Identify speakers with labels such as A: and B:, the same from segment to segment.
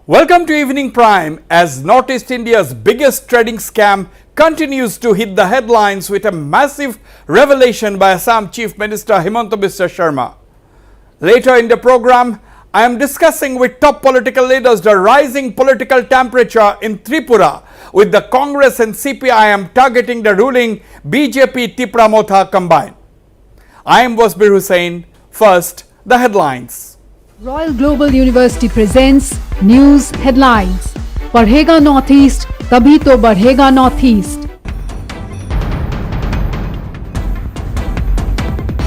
A: Welcome to Evening Prime as Northeast India's biggest trading scam continues to hit the headlines with a massive revelation by Assam Chief Minister Himanta Biswa Sharma. Later in the program, I am discussing with top political leaders the rising political temperature in Tripura, with the Congress and CPIM targeting the ruling BJP Tripura Motha combined. I am Wasbir Hussain. First, the headlines.
B: Royal Global University presents News Headlines. पढ़ेगा Northeast, तभी तो बढ़ेगा Northeast.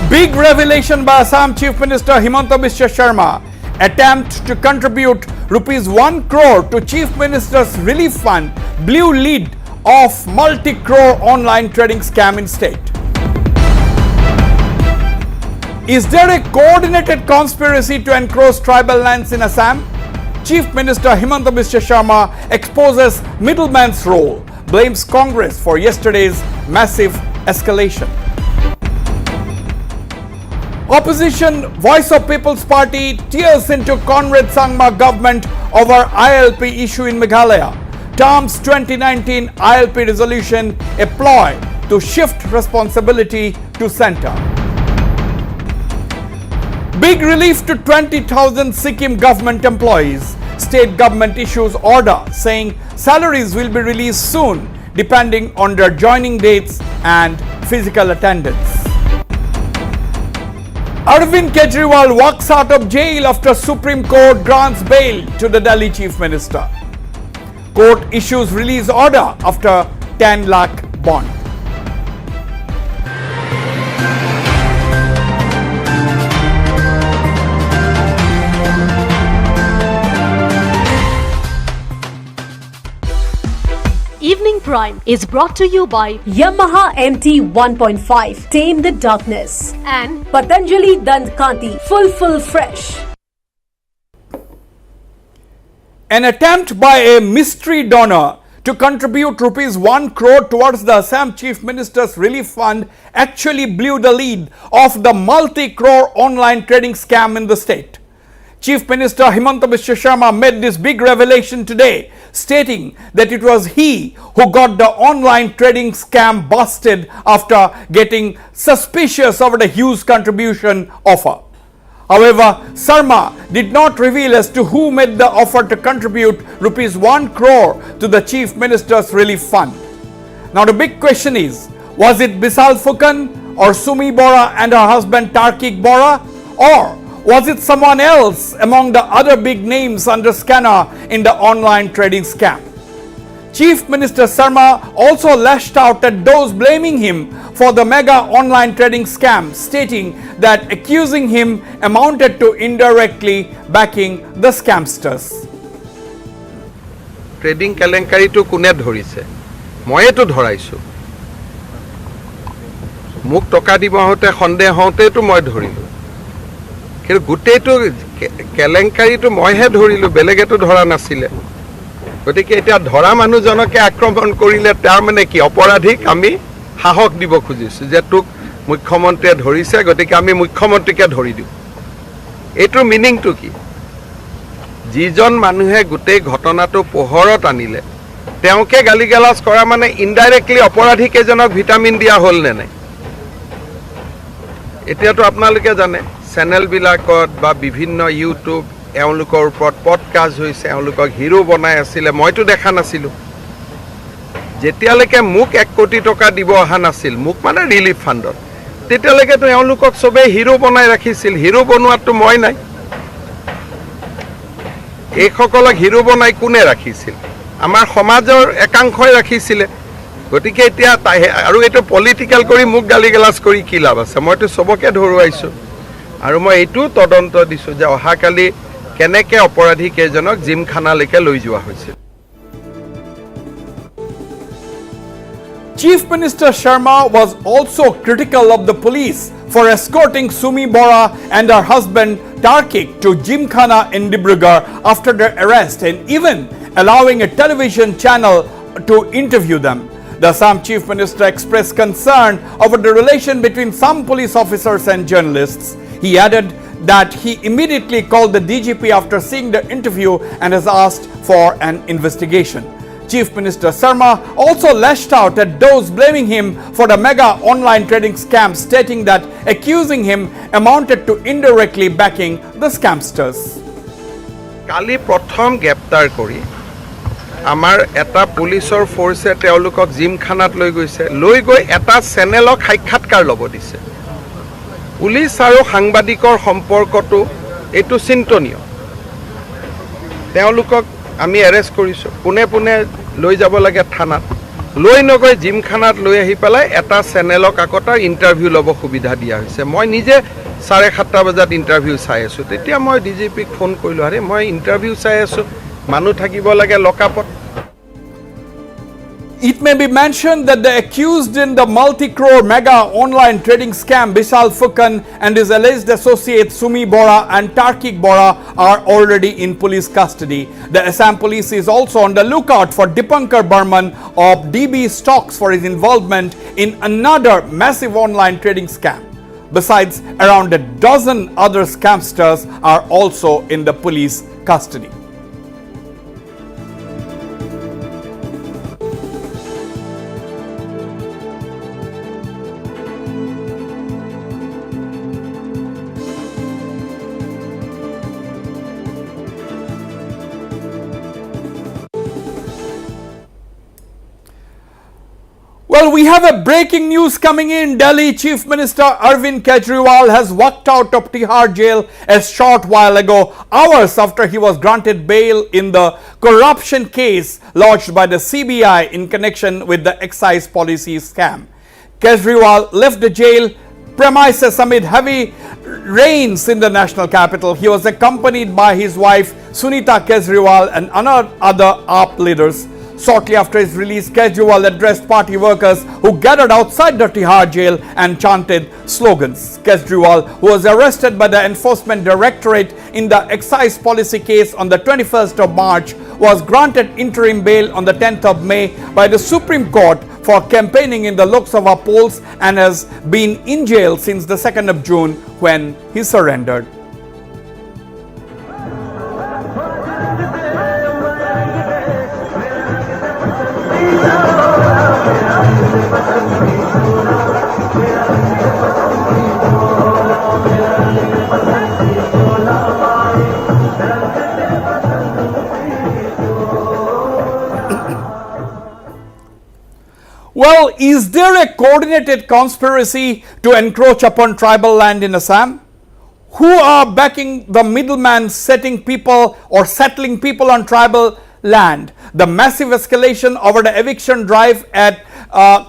A: Big revelation by Assam Chief Minister Himanta Biswa Sharma. Attempt to contribute rupees 1 crore to Chief Minister's Relief Fund blew lead of multi-crore online trading scam in state. Is there a coordinated conspiracy to encroach tribal lands in Assam? Chief Minister Himanta Biswa Sharma exposes middleman's role, blames Congress for yesterday's massive escalation. Opposition Voice of People's Party tears into Conrad Sangma government over ILP issue in Meghalaya. Terms 2019 ILP resolution a ploy to shift responsibility to centre. Big relief to 20,000 Sikkim government employees. State government issues order saying salaries will be released soon depending on their joining dates and physical attendance. Arvind Kejriwal walks out of jail after Supreme Court grants bail to the Delhi Chief Minister. Court issues release order after 10 lakh bond.
C: Evening Prime is brought to you by
D: Yamaha MT 1.5 Tame the Darkness
C: and
D: Patanjali Dant Kanti Full Fresh.
A: An attempt by a mystery donor to contribute rupees 1 crore towards the Assam Chief Minister's Relief Fund actually blew the lead of the multi-crore online trading scam in the state. Chief Minister Himanta Biswa Sharma made this big revelation today, stating that it was he who got the online trading scam busted after getting suspicious over the huge contribution offer. However, Sharma did not reveal as to who made the offer to contribute rupees 1 crore to the Chief Minister's Relief Fund. Now the big question is, was it Bisal Fukan or Sumi Bora and her husband Tarkik Bora, or was it someone else among the other big names under scanner in the online trading scam? Chief Minister Sharma also lashed out at those blaming him for the mega online trading scam, stating that accusing him amounted to indirectly backing the scamsters.
E: Trading kalenkari to kune dhorise moye to dhoraisu muk toka diba hote khonde hote to moy dhorilu কিন্তু গোটেইটো কেলেংকাৰীটো মইহে ধৰিলো, বেলেগেতো ধৰা নাছিলে। গতিকে এতিয়া ধৰা মানুহজনকে আক্ৰমণ কৰিলে তাৰ মানে কি অপৰাধীক আমি সাহস দিব খুজিছো যে তোক মুখ্যমন্ত্ৰীয়ে ধৰিছে, গতিকে আমি মুখ্যমন্ত্ৰীকে ধৰি দিওঁ। এইটোৰ মিনিংটো কি? যিজন মানুহে গোটেই ঘটনাটো পোহৰত আনিলে তেওঁকে গালিগালাজ কৰা মানে ইনডাইৰেক্টলি অপৰাধীকেজনক ভিটামিন দিয়া হ'ল নে নাই? এতিয়াতো আপোনালোকে জানে চেনেল বিলাকত বা বিভিন্ন ইউটিউব এওঁলোকৰ ওপৰত পডকাষ্ট হৈছে, এওঁলোকক হিৰো বনাই আছিলে, মইতো দেখা নাছিলোঁ। যেতিয়ালৈকে মোক 1 কোটি টকা দিব অহা নাছিল, মোক মানে ৰিলিফ ফাণ্ডত, তেতিয়ালৈকেতো এওঁলোকক চবেই হিৰো বনাই ৰাখিছিল। হিৰো বনোৱাটো মই নাই। এইসকলক হিৰো বনাই কোনে ৰাখিছিল? আমাৰ সমাজৰ একাংশই ৰাখিছিলে। গতিকে এতিয়া আৰু এইটো পলিটিকেল কৰি মোক গালিগালাজ কৰি কি লাভ আছে? মইতো চবকে ধৰুৱাইছোঁ আৰু মই এইটো তদন্ত দিছোঁ যে অহাকালি কেনেকে অপৰাধী কেইজনক জিমখানালৈকে লৈ যোৱা হৈছিল।
A: Chief Minister Sharma was also critical of the police for escorting Sumi Bora and her husband Tarkik to Gymkhana in Dibrugarh after their arrest, and even allowing a television channel to interview them. The Assam Chief Minister expressed concern over the relation between some police officers and journalists. He added that he immediately called the DGP after seeing the interview and has asked for an investigation. Chief Minister Sharma also lashed out at those blaming him for the mega online trading scam, stating that accusing him amounted to indirectly backing the scamsters.
E: কালি প্ৰথম গ্ৰেপ্তাৰ কৰি আমাৰ এটা পুলিচৰ ফৰ্চে তেওঁলোকক জিমখানাত লৈ গৈছে, লৈ গৈ এটা চেনেলক সাক্ষাৎকাৰ ল'ব দিছে। পুলিচ আৰু সাংবাদিকৰ সম্পৰ্কটো এইটো চিন্তনীয়। তেওঁলোকক আমি এৰেষ্ট কৰিছোঁ, পোনে পোনে লৈ যাব লাগে থানাত, লৈ নগৈ জিমখানাত লৈ আহি পেলাই এটা চেনেলক আকৌ তাৰ ইণ্টাৰভিউ ল'ব সুবিধা দিয়া হৈছে। মই নিজে 7:30 বজাত ইণ্টাৰভিউ চাই আছোঁ, তেতিয়া মই ডিজিপিক ফোন কৰিলোঁ, আৰে মই ইণ্টাৰভিউ চাই আছোঁ, মানুহ থাকিব লাগে লকআপত।
A: It may be mentioned that the accused in the multi-crore mega online trading scam, Bishal Fukan, and his alleged associates Sumi Bora and Tarkik Bora are already in police custody. The Assam police is also on the lookout for Dipankar Burman of DB Stocks for his involvement in another massive online trading scam. Besides, around a dozen other scamsters are also in the police custody. Well, we have a breaking news coming in. Delhi Chief Minister Arvind Kejriwal has walked out of Tihar jail a short while ago, hours after he was granted bail in the corruption case lodged by the CBI in connection with the excise policy scam. Kejriwal left the jail premises amid heavy rains in the national capital. He was accompanied by his wife Sunita Kejriwal and other AAP leaders. Shortly after his release, Kejriwal addressed party workers who gathered outside the Tihar jail and chanted slogans. Kejriwal, who was arrested by the Enforcement Directorate in the excise policy case on the 21st of March, was granted interim bail on the 10th of May by the Supreme Court for campaigning in the Lok Sabha polls and has been in jail since the 2nd of June when he surrendered. Well, is there a coordinated conspiracy to encroach upon tribal land in Assam? Who are backing the middleman settling people on tribal land? The massive escalation over the eviction drive at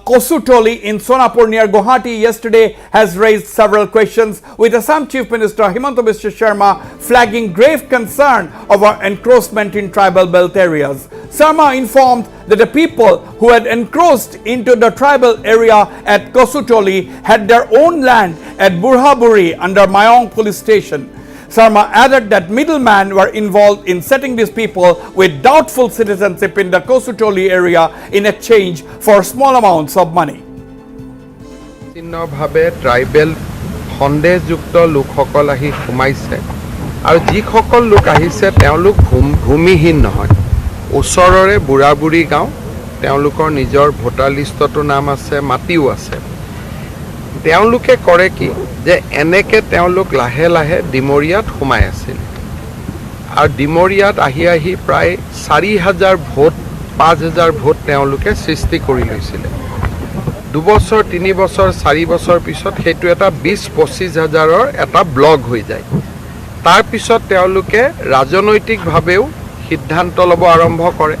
A: Kosutoli in Sonapur near Guwahati yesterday has raised several questions, with Assam Chief Minister Himanta Biswa Sharma flagging grave concern over encroachment in tribal belt areas. Sharma informed that the people who had encroached into the tribal area at Kosutoli had their own land at Burhaburi under Mayong police station. Sharma added that middlemen were involved in setting these people with doubtful citizenship in the Kosutoli area in exchange for small amounts of money.
E: চিহ্নভাৱে tribal সন্দেহযুক্ত লোকসকল আহি সোমাইছে, আৰু যিসকল লোক আহিছে তেওঁলোক ভূমিহীন নহয়, ওচৰৰে বুঢ়াবুঢ়ী গাঁও, তেওঁলোকৰ নিজৰ ভোটাৰ লিষ্টতো নাম আছে, মাটিও আছে। তেওঁলোকে কৰে কি যে এনেকে তেওঁলোক লাহে লাহে ডিমৰিয়াত সোমাই আছিল, আৰু ডিমৰিয়াত আহি আহি প্ৰায় 4,000 ভোট 5,000 ভোট তেওঁলোকে সৃষ্টি কৰি লৈছিলে। 2 বছৰ 3 বছৰ 4 বছৰ পিছত সেইটো এটা 20-25 হাজাৰৰ এটা ব্লক হৈ যায়। তাৰ পিছত তেওঁলোকে ৰাজনৈতিকভাৱেও সিদ্ধান্ত ল'ব আৰম্ভ কৰে,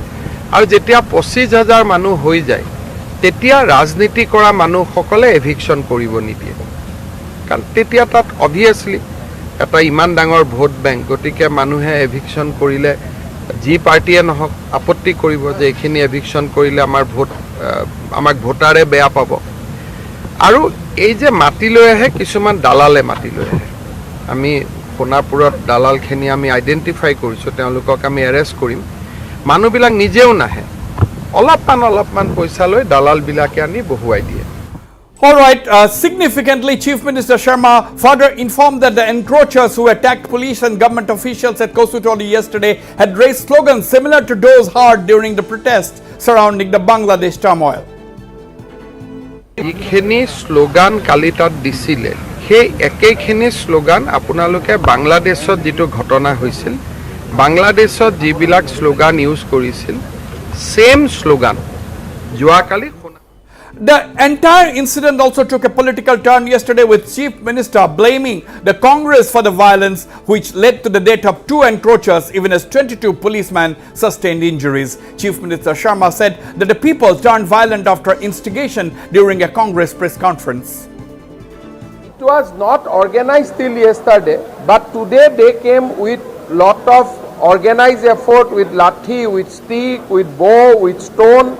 E: আৰু যেতিয়া 25,000 মানুহ হৈ যায় তেতিয়া ৰাজনীতি কৰা মানুহসকলে এভিকশ্যন কৰিব নিদিয়ে, কাৰণ তেতিয়া তাত অবভিয়াছলি এটা ইমান ডাঙৰ ভোট বেংক, গতিকে মানুহে এভিকশ্যন কৰিলে যি পাৰ্টিয়ে নহওক আপত্তি কৰিব যে এইখিনি এভিকশ্যন কৰিলে আমাক ভোটাৰে বেয়া পাব। আৰু এই যে মাটি লৈ আহে, কিছুমান দালালে মাটি লৈ আহে। আমি সোণাপুৰত দালালখিনি আমি আইডেণ্টিফাই কৰিছোঁ, তেওঁলোকক আমি এৰেষ্ট কৰিম। মানুহবিলাক নিজেও নাহে, অলপমান পইচা লৈ দালালবিলাকে আনি বহুৱাই দিয়ে।
A: All right, significantly, Chief Minister Sharma further informed that the encroachers who attacked police and government officials at Kosutoli yesterday had raised slogans similar to those heard during the protests surrounding the Bangladesh turmoil.
E: এইখিনি slogan কালি তাত দিছিলে সেই একেখিনি slogan আপোনালোকে বাংলাদেশত যেটো ঘটনা হৈছিল বাংলাদেশত যিবিলাক স্লোগান ইউজ কৰিছিল সেম স্লোগান যোৱাকালি
A: The entire incident also took a political turn yesterday, with Chief Minister blaming the Congress for the violence which led to the death of 2 encroachers, even as 22 policemen sustained injuries. Chief Minister Sharma said that the people turned violent after instigation during a Congress press conference.
F: It was not organized till yesterday, but today they came with lot of organized effort with lathi, with stick, with bow, with stone,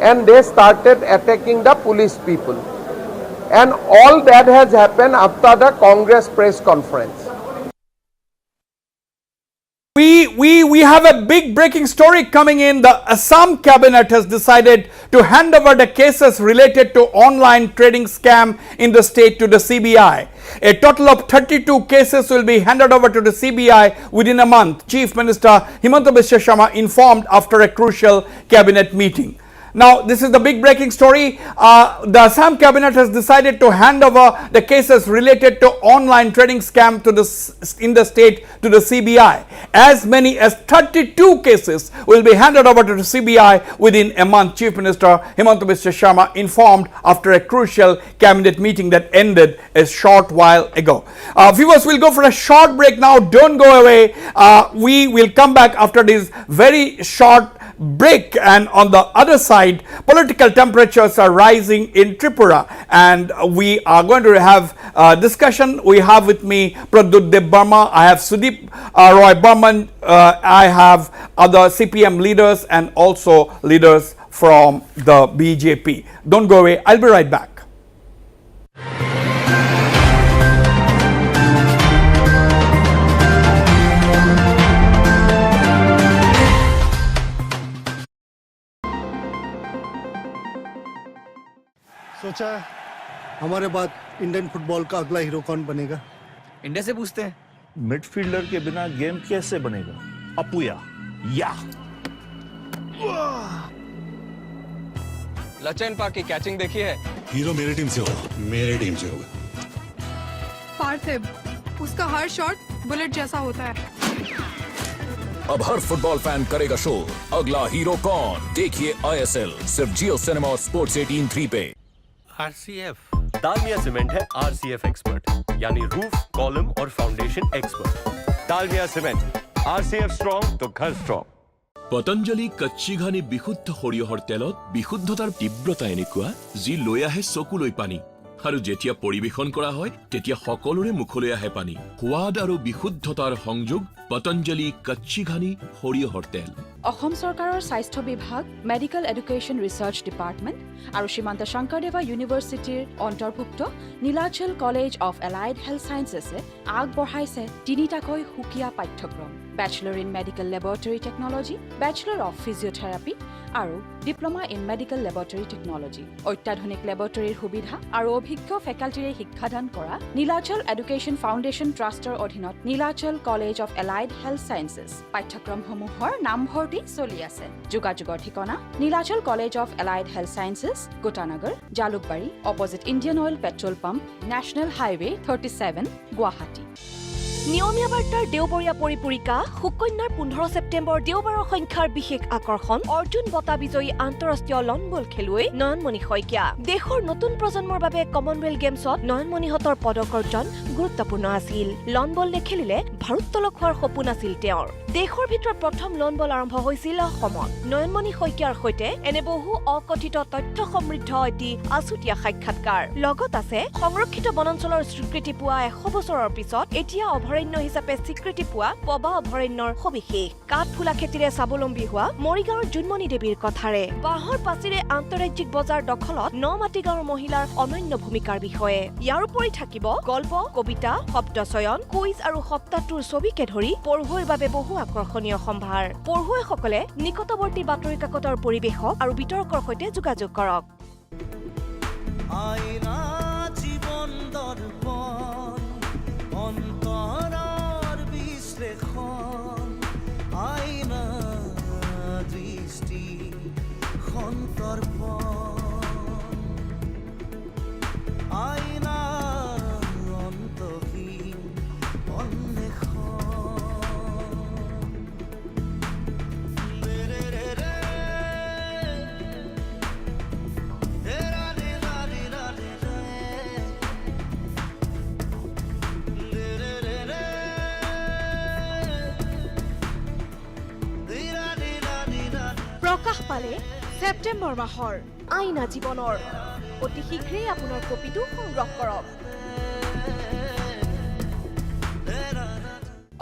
F: and they started attacking the police people. And all that has happened after the Congress press conference.
A: We have a big breaking story coming in. The Assam cabinet has decided to hand over the cases related to online trading scam in the state to the CBI. A total of 32 cases will be handed over to the CBI within a month, Chief Minister Himanta Biswa Sharma informed after a crucial cabinet meeting. Now, this is the big breaking story. The Assam cabinet has decided to hand over the cases related to online trading scam in the state to the CBI. As many as 32 cases will be handed over to the CBI within a month, Chief Minister Himanta Biswa Sharma informed after a crucial cabinet meeting that ended a short while ago. Viewers, we'll go for a short break now. Don't go away. We will come back after this very short break, and on the other side, political temperatures are rising in Tripura, and we are going to have a discussion. We have with me Pradut Dev Burma, I have Sudeep Roy Burman, I have other CPM leaders and also leaders from the BJP. Don't go away, I'll be right back.
G: सोचा है हमारे बाद Indian football का अगला hero कौन बनेगा?
H: India से पूछते हैं।
I: मिडफील्डर के बिना गेम कैसे बनेगा? अपुया या
H: लचन पा की कैचिंग देखी है?
J: हीरो मेरी टीम से होगा, मेरी टीम से होगा।
K: पार्थिव, उसका हर शॉट बुलेट जैसा होता है।
L: अब हर फुटबॉल फैन करेगा शो अगला हीरो कौन? देखिए ISL सिर्फ जियो सिनेमा और स्पोर्ट्स 18/3 पे।
M: RCF दालमिया सीमेंट है RCF एक्सपर्ट, यानी रूफ, कॉलम और foundation expert. Dalmia cement, RCF strong तो घर स्ट्रॉन्ग।
N: পতঞ্জলি কচ্চি ঘানি বিশুদ্ধ সৰিয়হৰ তেলত বিশুদ্ধতাৰ তীব্ৰতা এনেকুৱা যি লৈ আহে চকুলৈ পানী, আৰু যেতিয়া পৰিবেশন কৰা হয় তেতিয়া সকলোৰে মুখলৈ আহে পানী। সোৱাদ আৰু বিশুদ্ধতাৰ সংযোগ পতঞ্জলি কচ্চি ঘানি সৰিয়হৰ তেল।
O: অসম চৰকাৰৰ স্বাস্থ্য বিভাগ, মেডিকেল এডুকেশ্যন ৰিচাৰ্চ ডিপাৰ্টমেণ্ট আৰু শ্ৰীমন্ত শংকৰদেৱা ইউনিভাৰ্চিটিৰ অন্তৰ্ভুক্ত Nilachal college of allied health ছায়েন্সেছে আগবঢ়াইছে 3টাকৈ সুকীয়া পাঠ্যক্ৰম: bachelor in medical laboratory technology, bachelor of physiotherapy আৰু diploma in medical laboratory technology. অত্যাধুনিক লেবৰেটৰীৰ সুবিধা আৰু অভিজ্ঞ ফেকাল্টিৰে শিক্ষাদান কৰা নীলাচল এডুকেশ্যন ফাউণ্ডেশ্যন ট্ৰাষ্টৰ অধীনত Nilachal college of allied health sciences পাঠ্যক্ৰমসমূহৰ নামভৰ্তি চলি আছে। যোগাযোগৰ ঠিকনা Nilachal college of allied health sciences, Gotanagar, Jalukbari, opposite Indian oil petrol pump, national highway 37, Guwahati.
C: নিয়মীয়া বাৰ্তাৰ দেওবৰীয়া পৰিপূৰিকা সুকন্যাৰ 15 ছেপ্টেম্বৰ দেওবাৰৰ সংখ্যাৰ বিশেষ আকৰ্ষণ অৰ্জুন বঁটা বিজয়ী আন্তঃৰাষ্ট্ৰীয় লন বল খেলুৱৈ নয়নমণি শইকীয়া। দেশৰ নতুন প্ৰজন্মৰ বাবে কমনৱেলথ গেমছত নয়নমণিহঁতৰ পদক অৰ্জন গুৰুত্বপূৰ্ণ আছিল। লন বল নেখেলিলে ভাৰোত্তোলক হোৱাৰ সপোন আছিল তেওঁৰ। দেশৰ ভিতৰত প্ৰথম লন বল আৰম্ভ হৈছিল অসমত। নয়নমণি শইকীয়াৰ সৈতে এনে বহু অকথিত তথ্য সমৃদ্ধ এটি আছুতীয়া সাক্ষাৎকাৰ। লগত আছে সংৰক্ষিত বনাঞ্চলৰ স্বীকৃতি পোৱা 100 বছৰৰ পিছত এতিয়া অভয়াৰণ্য হিচাপে স্বীকৃতি পোৱা পবা অভয়াৰণ্যৰ সবিশেষ। কাঠফুলা খেতিৰে স্বাৱলম্বী হোৱা মৰিগাঁৱৰ জোনমণি দেৱীৰ কথাৰে, বাঁহৰ পাচিৰে আন্তঃৰাজ্যিক বজাৰ দখলত নমাটি গাঁৱৰ মহিলাৰ অনন্য ভূমিকাৰ বিষয়ে। ইয়াৰ উপৰি থাকিব গল্প, কবিতা, শব্দচয়ন, কুইজ আৰু সপ্তাহটোৰ ছবিকে ধৰি পঢ়ুৱৈৰ বাবে বহু আকৰ্ষণীয় সম্ভাৰ। পঢ়ুৱৈসকলে নিকটৱৰ্তী বাতৰি কাকতৰ পৰিৱেশক আৰু বিতৰ্কৰ সৈতে যোগাযোগ কৰক।
P: আইনা জীবন দর্পণ অন্তৰৰ বিশ্লেষণ আইনা দৃষ্টি সন্তৰ্পণ আইনা অন্তহীন
C: প্ৰকাশ পালে ছেপ্টেম্বৰ মাহৰ আইনা জীৱনৰ অতি শীঘ্ৰেই আপোনাৰ কপিটো সংগ্ৰহ কৰক।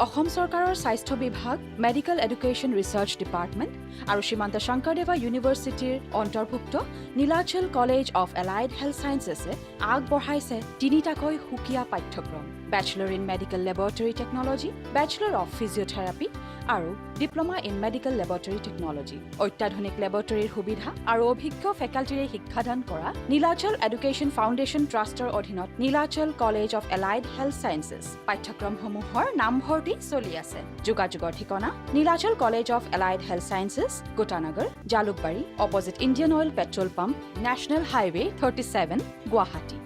O: অসম চৰকাৰৰ স্বাস্থ্য বিভাগ, মেডিকেল এডুকেশ্যন ৰিচাৰ্চ ডিপাৰ্টমেণ্ট আৰু শ্ৰীমন্ত শংকৰদেৱা ইউনিভাৰ্চিটিৰ অন্তৰ্ভুক্ত Nilachal college of allied health ছায়েন্সেছে আগবঢ়াইছে তিনিটাকৈ সুকীয়া পাঠ্যক্ৰম: bachelor in medical laboratory technology, bachelor of physiotherapy আৰু diploma in medical laboratory technology. অত্যাধুনিক লেবৰেটৰীৰ সুবিধা আৰু অভিজ্ঞ ফেকাল্টিৰে শিক্ষাদান কৰা নীলাচল এডুকেশ্যন ফাউণ্ডেশ্যন ট্ৰাষ্টৰ অধীনত Nilachal college of allied health sciences পাঠ্যক্ৰমসমূহৰ নামভৰ্তি চলি আছে। যোগাযোগৰ ঠিকনা Nilachal college of allied health sciences, Gotanagar, Jalukbari, opposite Indian oil petrol pump, national highway 37, Guwahati.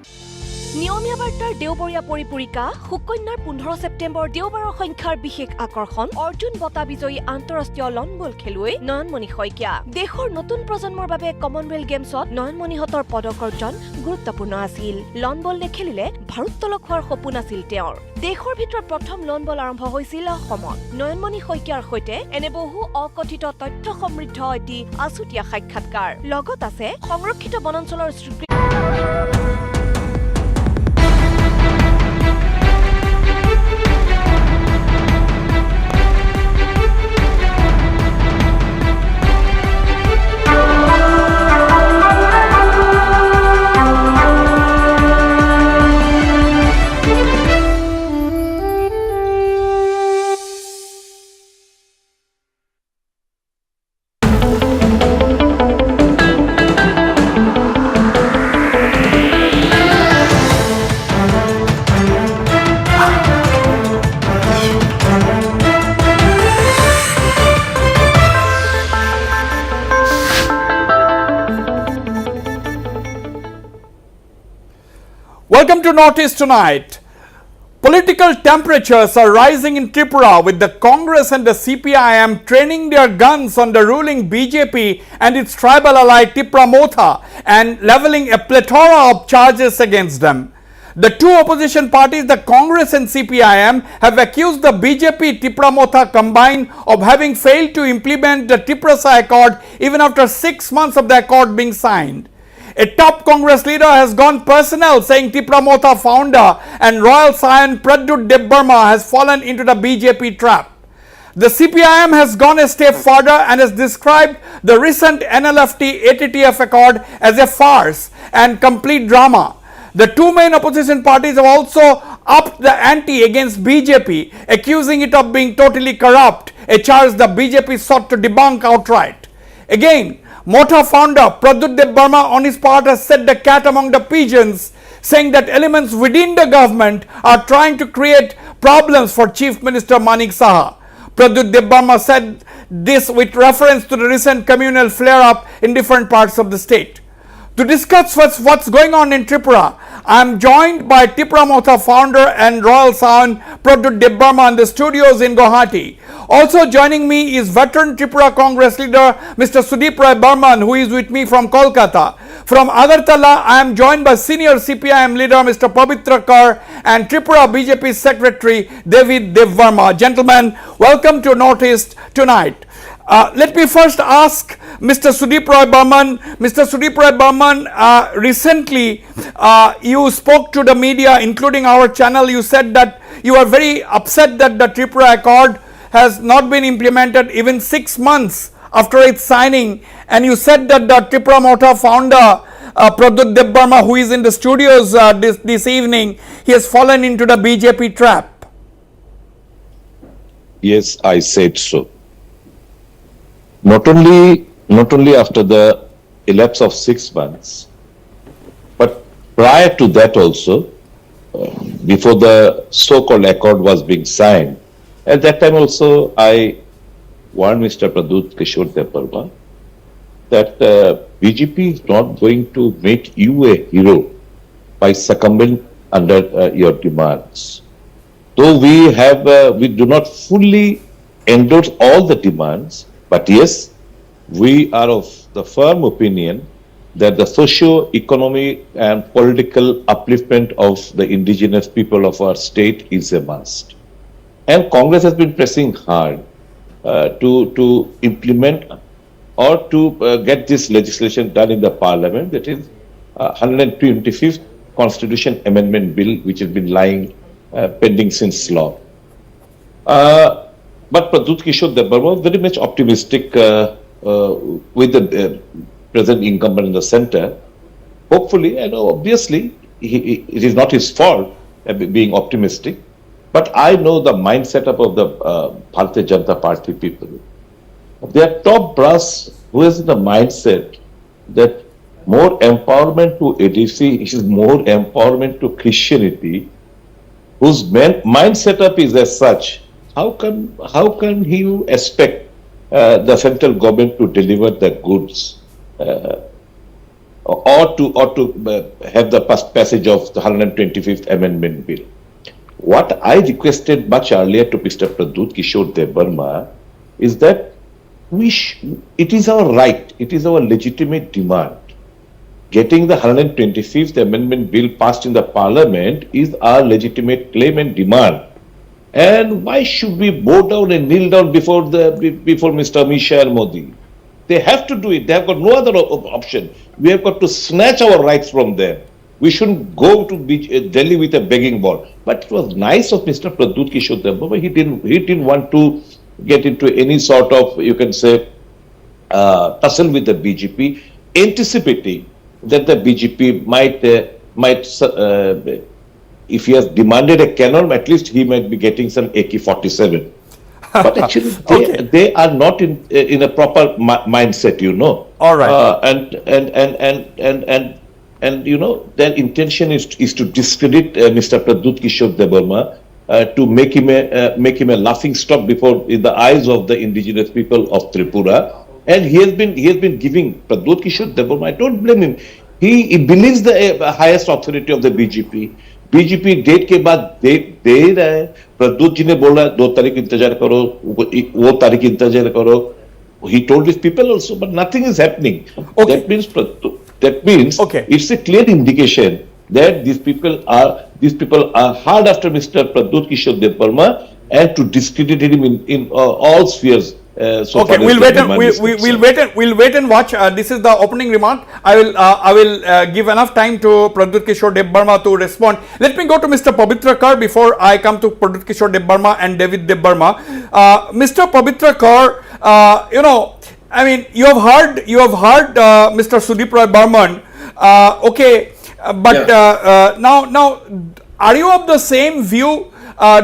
C: নিয়মীয়া বাৰ্তাৰ দেওবৰীয়া পৰিপূৰিকা সুকন্যাৰ 15 ছেপ্টেম্বৰ দেওবাৰৰ সংখ্যাৰ বিশেষ আকৰ্ষণ অৰ্জুন বঁটা বিজয়ী আন্তঃৰাষ্ট্ৰীয় লন বল খেলুৱৈ নয়নমণি শইকীয়া। দেশৰ নতুন প্ৰজন্মৰ বাবে কমনৱেলথ গেমছত নয়নমণিহঁতৰ পদক অৰ্জন গুৰুত্বপূৰ্ণ আছিল। লন বল নেখেলিলে ভাৰোত্তোলক হোৱাৰ সপোন আছিল তেওঁৰ। দেশৰ ভিতৰত প্ৰথম লন বল আৰম্ভ হৈছিল অসমত। নয়নমণি শইকীয়াৰ সৈতে এনে বহু অকথিত তথ্য সমৃদ্ধ এটি আছুতীয়া সাক্ষাৎকাৰ। লগত আছে সংৰক্ষিত বনাঞ্চলৰ স্বীকৃতি।
A: Welcome to Northeast Tonight. Political temperatures are rising in Tripura with the Congress and the CPIM training their guns on the ruling BJP and its tribal ally Tripura Motha and leveling a plethora of charges against them. The two opposition parties, the Congress and CPIM, have accused the BJP Tripura Motha combined of having failed to implement the Tripura Accord even after 6 months of the accord being signed. A top Congress leader has gone personal, saying Tripura Motha founder and royal scion Pradyut Debbarma has fallen into the BJP trap. The CPIM has gone a step further and has described the recent NLFT-ATTF accord as a farce and complete drama. The two main opposition parties have also upped the ante against BJP, accusing it of being totally corrupt, a charge the BJP sought to debunk outright. Again, Motha founder Pradyut Debbarma on his part has set the cat among the pigeons, saying that elements within the government are trying to create problems for Chief Minister Manik Saha. Pradyut Debbarma said this with reference to the recent communal flare-up in different parts of the state. To discuss what's going on in Tripura, I am joined by Tripura Motha founder and royal scion Pradyut Debbarma in the studios in Guwahati. Also joining me is veteran Tripura Congress leader Mr. Sudip Roy Burman, who is with me from Kolkata. From Agartala, I am joined by senior CPIM leader Mr. Pavitra Kar and Tripura BJP secretary David Devvarma. Gentlemen, welcome to Northeast Tonight. Let me first ask Mr. Sudip Roy Burman. Mr. Sudip Roy Burman, recently you spoke to the media, including our channel. You said that you are very upset that the Tripura Accord has not been implemented even 6 months after its signing, and you said that the Tripura Motha founder Pradyut Debbarma, who is in the studios this evening, he has fallen into the BJP trap.
Q: Yes, I said so. Not only after the elapse of 6 months, but prior to that also, before the so-called accord was being signed, at that time also I warned Mr. Pradut Kishore Debarma that BJP is not going to make you a hero by succumbing under your demands. Though we do not fully endorse all the demands, but yes, we are of the firm opinion that the socio-economic and political upliftment of the indigenous people of our state is a must. And Congress has been pressing hard to implement or to get this legislation done in the parliament, that is 125th Constitution Amendment Bill, which has been lying pending since long. But Pradut Kishore Debarma was very much optimistic with the present incumbent in the center. Hopefully, and obviously, it is not his fault being optimistic, but I know the mindset of the Bharatiya Janata Party people. Their top brass who is in the mindset that more empowerment to ADC is more empowerment to Christianity, whose mind setup is as such. How can he expect the central government to deliver the goods or to have the passage of the 125th Amendment Bill? What I requested much earlier to Mr. Pradut Kishore Debarma is that it is our right, it is our legitimate demand. Getting the 125th Amendment Bill passed in the Parliament is our legitimate claim and demand. And why should we bow down and kneel down before Mr. Amit Shah and Modi? They have to do it. They have got no other option. We have got to snatch our rights from them. We shouldn't go to Delhi with a begging ball. But it was nice of Mr. Pradut Kishore Debarma. He didn't want to get into any sort of, you can say, tussle with the BJP, anticipating that the BJP might if he has demanded a cannon, at least he might be getting some AK-47. But actually, they are not in a proper mindset, you know.
A: All right.
Q: And you know, their intention is to discredit Mr. Pradut Kishore Debarma, to make him a laughing stock in the eyes of the indigenous people of Tripura. And he has been giving Pradut Kishore Debarma, I don't blame him. He believes the highest authority of the BJP. BJP date के बाद दे रहा है. प्रद्युत जी ने बोला 2 तारीख इंतजार करो, वो तारीख इंतजार करो. He told his people also, but nothing is happening. Okay. That means it's a clear indication that these people are hard after Mr. Pradut Kishore Debarma and to discredit him in all spheres.
A: Okay, we'll wait and watch. This is the opening remark. I will give enough time to Pradut Kishore Debarma to respond. Let me go to Mr. Pabitra Kar before I come to Pradut Kishore Debarma and David Debarma. Mr. Pabitra Kar, you know, I mean, you have heard Mr. Sudip Roy Burman. Okay, but now, are you of the same view?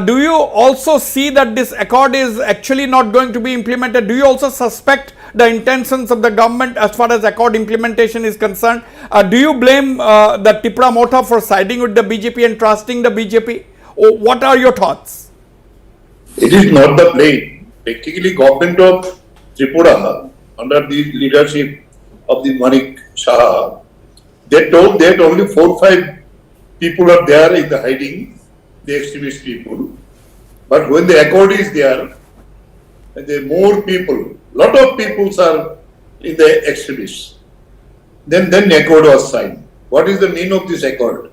A: Do you also see that this accord is actually not going to be implemented? Do you also suspect the intentions of the government as far as accord implementation is concerned? Do you blame the Tripura Motha for siding with the BJP and trusting the BJP? What are your thoughts?
R: It is not the blame. Practically, government of Tripura, under the leadership of the Manik Shah, they told that only 4 or 5 people are there in the hiding, the extremist people. But when the accord is there, there are more people, lot of people are in the extremists. Then the accord was signed. What is the meaning of this accord?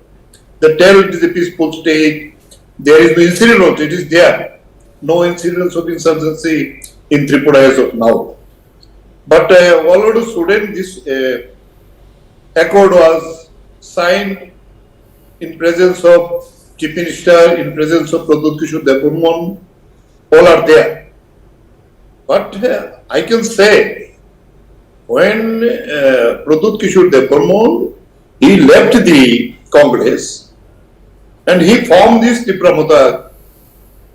R: The tell it is a peaceful state. There is no incident also, it is there. No incidents of insurgency in Tripura as of now. But all over Sudan, this accord was signed in presence of Chief Minister, in presence of Pradut Kishore Debarma, all are there. But I can say, when Pradut Kishore Debarma, he left the Congress and he formed this Tripura Motha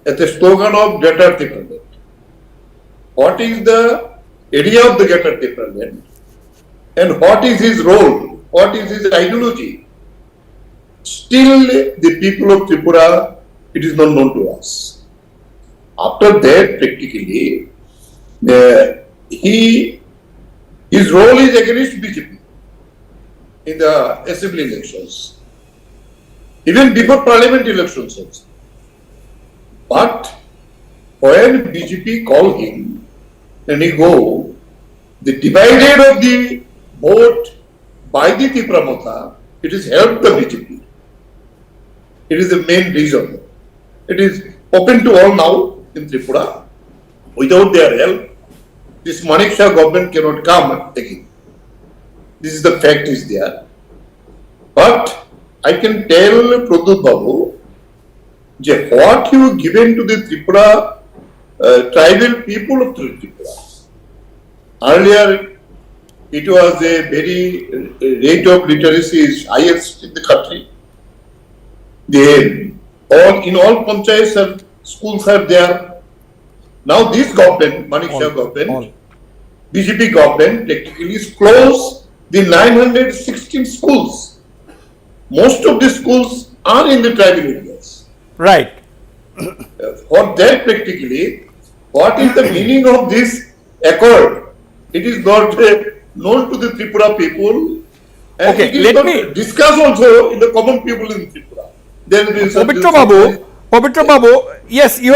R: at the slogan of Greater Tripura. What is the area of the Greater Tripura and what is his role? What is his ideology? Still, the people of Tripura, it is not known to us. After that, practically, his role is against BJP in the assembly elections, even before parliament elections also. But when BJP call him and he go, the divided of the vote by the Tripura Motha, it has helped the BJP. It is the main reason. It is open to all now in Tripura. Without their help, this Manik Shah government cannot come again. This is the fact is there. But I can tell Pradut Babu, what you given to the Tripura tribal people of Tripura. Earlier, it was a very rate of literacy is highest in the country. In all panchayats schools are there. Now this government, Manik Shah government, BJP government technically is closed the 916 schools. Most of the schools are in the tribal areas.
A: Right.
R: For that practically, what is the meaning of this accord? It is not known to the Tripura people. And
A: Okay,
R: it is
A: let
R: not
A: me
R: discussed also in the common people in Tripura.
A: Pavitra Babu, yes, you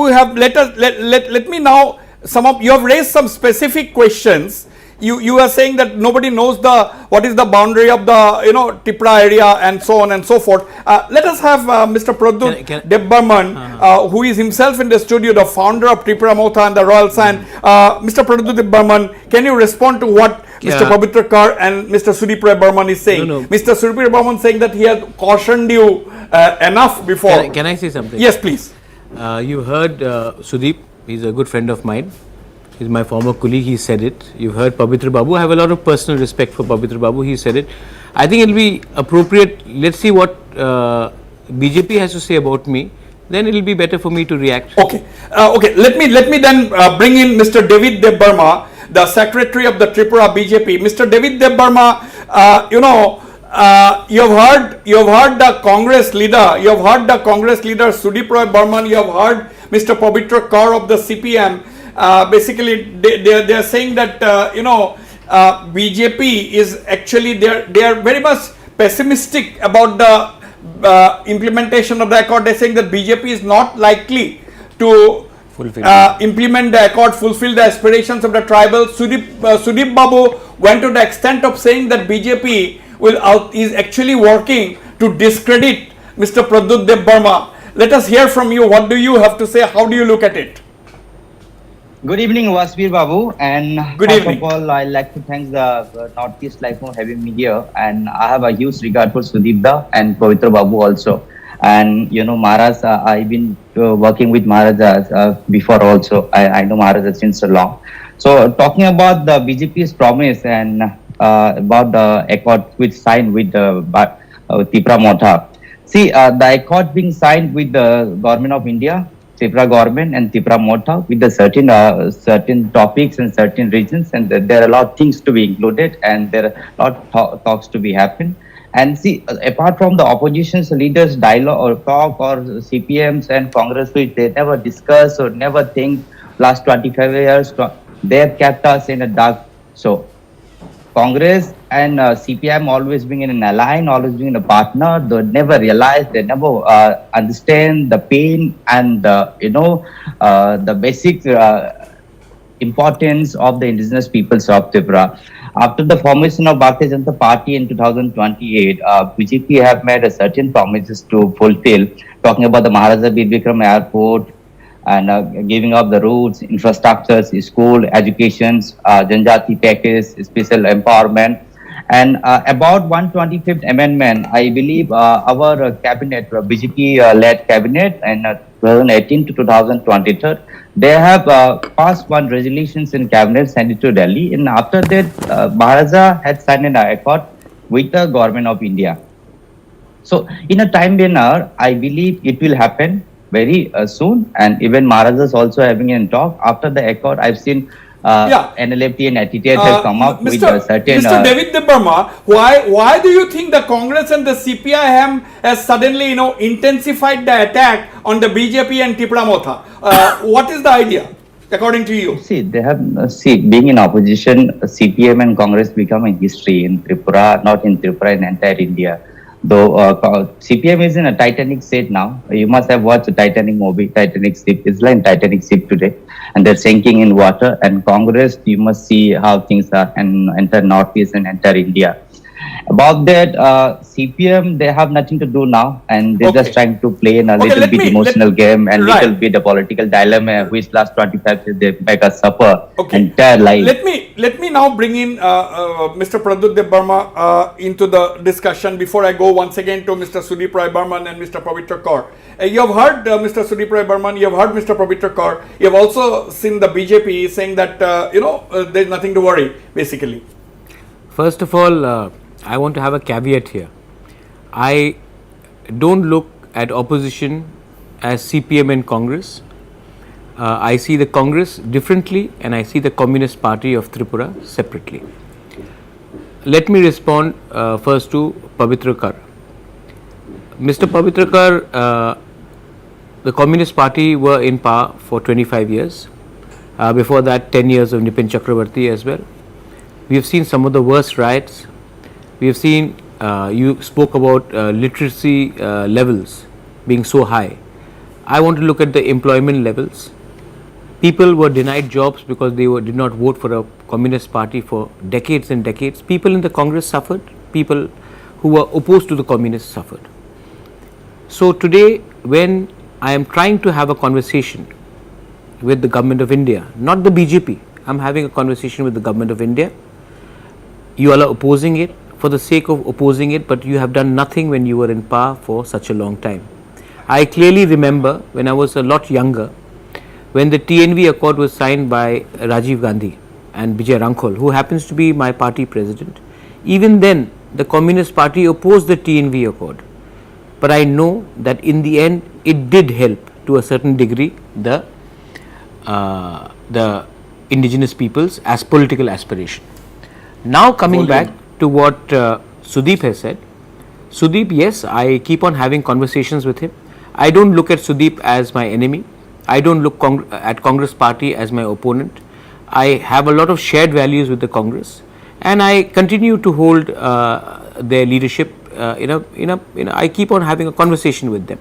A: have let me now sum up. You have raised some specific questions. You are saying that nobody knows what is the boundary of the Tripura area and so on and so forth. Let us have Mr. Pradut Debbarman, who is himself in the studio, the founder of Tripura Motha and the Royal Sign. Mr. Pradut Debbarman, can you respond to what Mr. Pavitra Kar and Mr. Sudipra Burman is saying? Mr. Sudipra Burman saying that he has cautioned you enough before.
S: Can I say something?
A: Yes, please.
S: You heard Sudeep, he's a good friend of mine. He's my former colleague, he said it. You heard Pavitra Babu. I have a lot of personal respect for Pavitra Babu, he said it. I think it'll be appropriate, let's see what BJP has to say about me. Then it'll be better for me to react.
A: Okay. Okay. Let me then bring in Mr. David Debbarma, the secretary of the Tripura BJP. Mr. David Debbarma, you have heard the Congress leader. You have heard the Congress leader Sudip Roy Burman. You have heard Mr. Pavitra Kar of the CPM. Basically, they are saying that BJP is actually they are very much pessimistic about the implementation of the accord. They are saying that BJP is not likely to implement the accord, fulfill the aspirations of the tribal. Sudip Babu went to the extent of saying that BJP is actually working to discredit Mr. Pradut Debbarma. Let us hear from you. What do you have to say? How do you look at it?
T: Good evening, Wasbir Babu, and
A: first
T: of all, I'd like to thank the Northeast Life for having me here, and I have a huge regard for Sudeep Da and Pavitra Babu also. And Maharaj, I've been working with Maharaj before also. I know Maharaj since so long. So talking about the BJP's promise and about the accord which signed with Tripura Motha. See, the accord being signed with the government of India, Tripura government and Tripura Motha with the certain topics and certain regions, and there are a lot of things to be included, and there are a lot of talks to be happen. And see, apart from the opposition's leaders' dialogue or talk or CPMs and Congress, which they never discuss or never think last 25 years, they have kept us in a dark. So Congress and CPM always being in an alliance, always being a partner. They never realize, they never understand the pain and the basic importance of the indigenous peoples of Tripura. After the formation of Bharatiya Janata Party in 2028, BJP have made a certain promises to fulfill, talking about the Maharaja Bir Bikram Airport and giving up the roads, infrastructures, school, educations, Janjati package, special empowerment. And about 125th amendment, I believe our cabinet, BJP-led cabinet in 2018 to 2023, they have passed one resolutions in cabinet, sent it to Delhi, and after that, Maharaja had signed an accord with the government of India. So, in a time manner, I believe it will happen very soon, and even Maharaja is also having a talk. After the accord, I've seen NLFT and attitude has come up with a certain.
A: Mr. David Debarma, why do you think the Congress and the CPIM has suddenly intensified the attack on the BJP and Tripura Motha? What is the idea, according to you?
T: See, they have being in opposition, CPM and Congress become a history in Tripura, not in Tripura, in entire India. Though CPM is in a Titanic state now. You must have watched the Titanic movie, Titanic ship. It's like Titanic ship today, and they're sinking in water. And Congress, you must see how things are in entire Northeast and entire India. About that, CPM, they have nothing to do now, and they're just trying to play in a little bit emotional game and little bit a political dilemma, which last 25 years they make us suffer entire life.
A: Let me now bring in Mr. Pradut Debarma into the discussion before I go once again to Mr. Sudeep Roy Burman and Mr. Pavitra Kaur. You have heard Mr. Sudeep Roy Burman, you have heard Mr. Pavitra Kaur, you have also seen the BJP saying that, there's nothing to worry, basically.
S: First of all, I want to have a caveat here. I don't look at opposition as CPM and Congress. I see the Congress differently and I see the Communist Party of Tripura separately. Let me respond first to Pavitra Kaur. Mr. Pavitra Kaur, the Communist Party were in power for 25 years. Before that, 10 years of Nipin Chakravarti as well. We have seen some of the worst riots. We have seen, you spoke about literacy levels being so high. I want to look at the employment levels. People were denied jobs because they did not vote for a Communist Party for decades and decades. People in the Congress suffered. People who were opposed to the Communists suffered. So today, when I am trying to have a conversation with the government of India, not the BJP, I am having a conversation with the government of India. You all are opposing it for the sake of opposing it, but you have done nothing when you were in power for such a long time. I clearly remember when I was a lot younger, when the TNV Accord was signed by Rajiv Gandhi and Vijay Rankhol, who happens to be my party president. Even then, the Communist Party opposed the TNV Accord. But I know that in the end, it did help to a certain degree the indigenous peoples as political aspiration. Now coming back to what Sudeep has said. Sudeep, yes, I keep on having conversations with him. I don't look at Sudeep as my enemy. I don't look at Congress Party as my opponent. I have a lot of shared values with the Congress, and I continue to hold their leadership. I keep on having a conversation with them,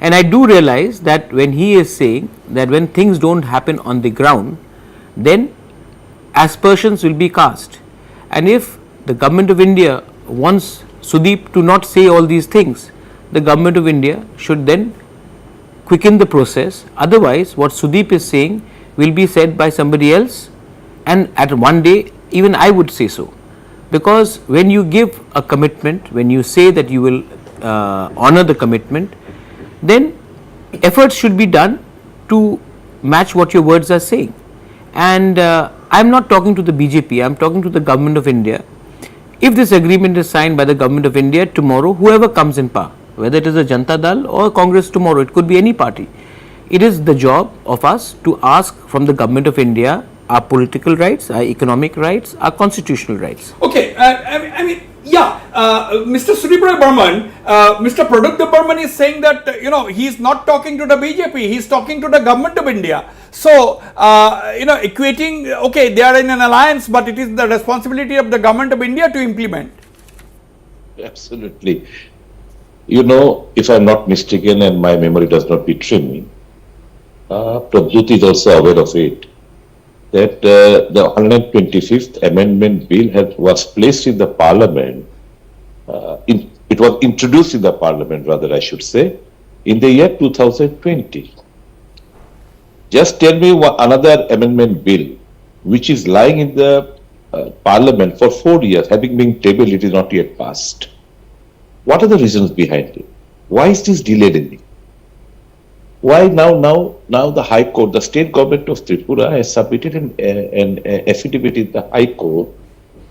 S: and I do realize that when he is saying that when things don't happen on the ground, then aspersions will be cast, and if the government of India wants Sudeep to not say all these things, the government of India should then quicken the process. Otherwise, what Sudeep is saying will be said by somebody else, and at one day even I would say so. Because when you give a commitment, when you say that you will honor the commitment, then efforts should be done to match what your words are saying. And I am not talking to the BJP, I am talking to the government of India. If this agreement is signed by the government of India tomorrow, whoever comes in power, whether it is a Janata Dal or Congress tomorrow, it could be any party. It is the job of us to ask from the government of India our political rights, our economic rights, our constitutional rights.
A: Okay, Mr. Sudeep Roy Burman, Mr. Pradut Debarma is saying that, he is not talking to the BJP, he is talking to the government of India. So, equating, okay, they are in an alliance, but it is the responsibility of the government of India to implement.
Q: Absolutely. If I'm not mistaken and my memory does not betray me, Pradut is also aware of it, that the 125th Amendment Bill was placed in the Parliament, it was introduced in the Parliament, rather I should say, in the year 2020. Just tell me another amendment bill which is lying in the Parliament for 4 years, having been tabled, it is not yet passed. What are the reasons behind it? Why is this delayed in it? Why now the High Court, the state government of Tripura has submitted an affidavit in the High Court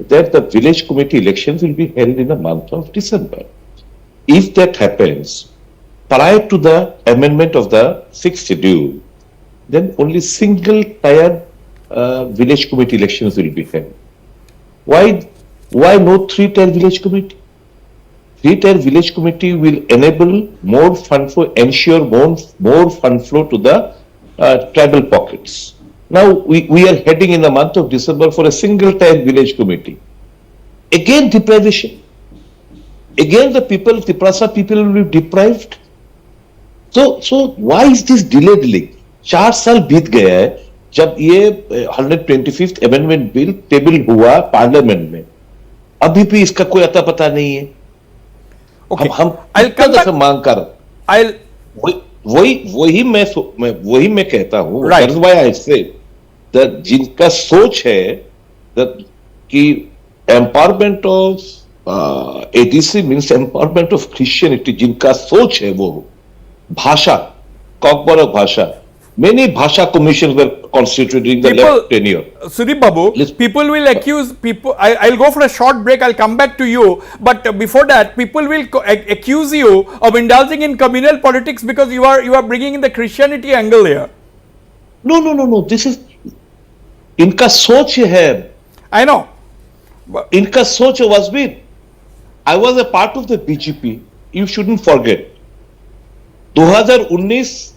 Q: that the village committee elections will be held in the month of December. If that happens, prior to the amendment of the 6th schedule, then only single tier village committee elections will be held. Why no three-tier village committee? Three-tier village committee will enable more fund flow, ensure more fund flow to the tribal pockets. Now we are heading in the month of December for a single-tier village committee. Again deprivation. Again the Tripura people will be deprived. So why is this delayed? 4 साल बीत गया है जब ये 125th amendment bill table हुआ parliament में, अभी भी इसका कोई अता पता नहीं है. हम कैसे मांग कर वही मैं कहता हूं. That's why I say that जिनका सोच है कि empowerment of ADC means empowerment of Christianity, जिनका सोच है वो भाषा, कॉकबोरो भाषा. Many Bhasha commissions were constituted in the left tenure.
A: Sudeep Babu, people will accuse people. I'll go for a short break. I'll come back to you. But before that, people will accuse you of indulging in communal politics because you are bringing in the Christianity angle here.
Q: No. This is इनका सोच है. I know. इनका सोच है Wasbir. I was a part of the BJP. You shouldn't forget. 2019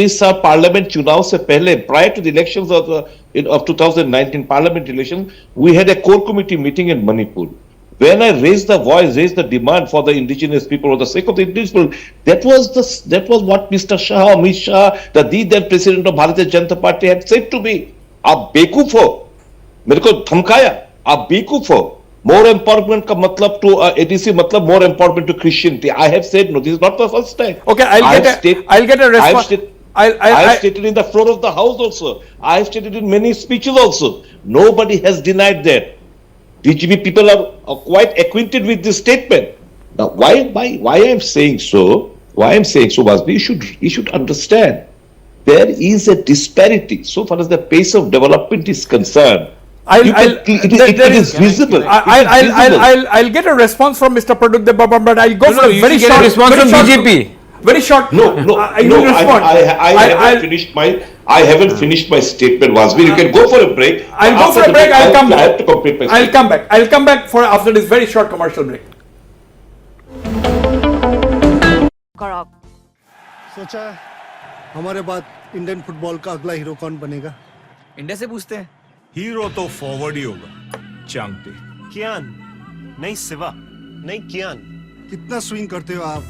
Q: सा parliament चुनाव से पहले, prior to the elections of 2019 parliament election, we had a core committee meeting in Manipur. When I raised the demand for the indigenous people, for the sake of the indigenous people, that was what Mr. Shah, Amit Shah, the then president of Bharatiya Janata Party had said to me. आप बेवकूफ हो, मेरे को धमकाया, आप बेवकूफ हो. More empowerment का मतलब to ADC मतलब more empowerment to Christianity. I have said no. This is not the first time.
A: Okay, I'll get a response.
Q: I have stated in the floor of the house also. I have stated in many speeches also. Nobody has denied that. BJP people are quite acquainted with this statement. Now, why I am saying so? Wasbir, you should understand. There is a disparity so far as the pace of development is concerned. It is visible.
A: I'll get a response from Mr. Praduk Debbarma, but I'll go for a very short
S: response from BJP.
A: Very short.
Q: I haven't finished my statement, Wasbir. You can go for a break.
A: I'll go for a break. I'll come back.
Q: I have to complete my statement.
A: I'll come back for after this very short commercial break.
G: सोचा हमारे बाद Indian football का अगला hero कौन बनेगा?
H: India से पूछते हैं.
I: हीरो तो फॉरवर्ड ही होगा, चांगते.
M: कियान, नहीं सिवा, नहीं कियान.
G: कितना स्विंग करते हो आप?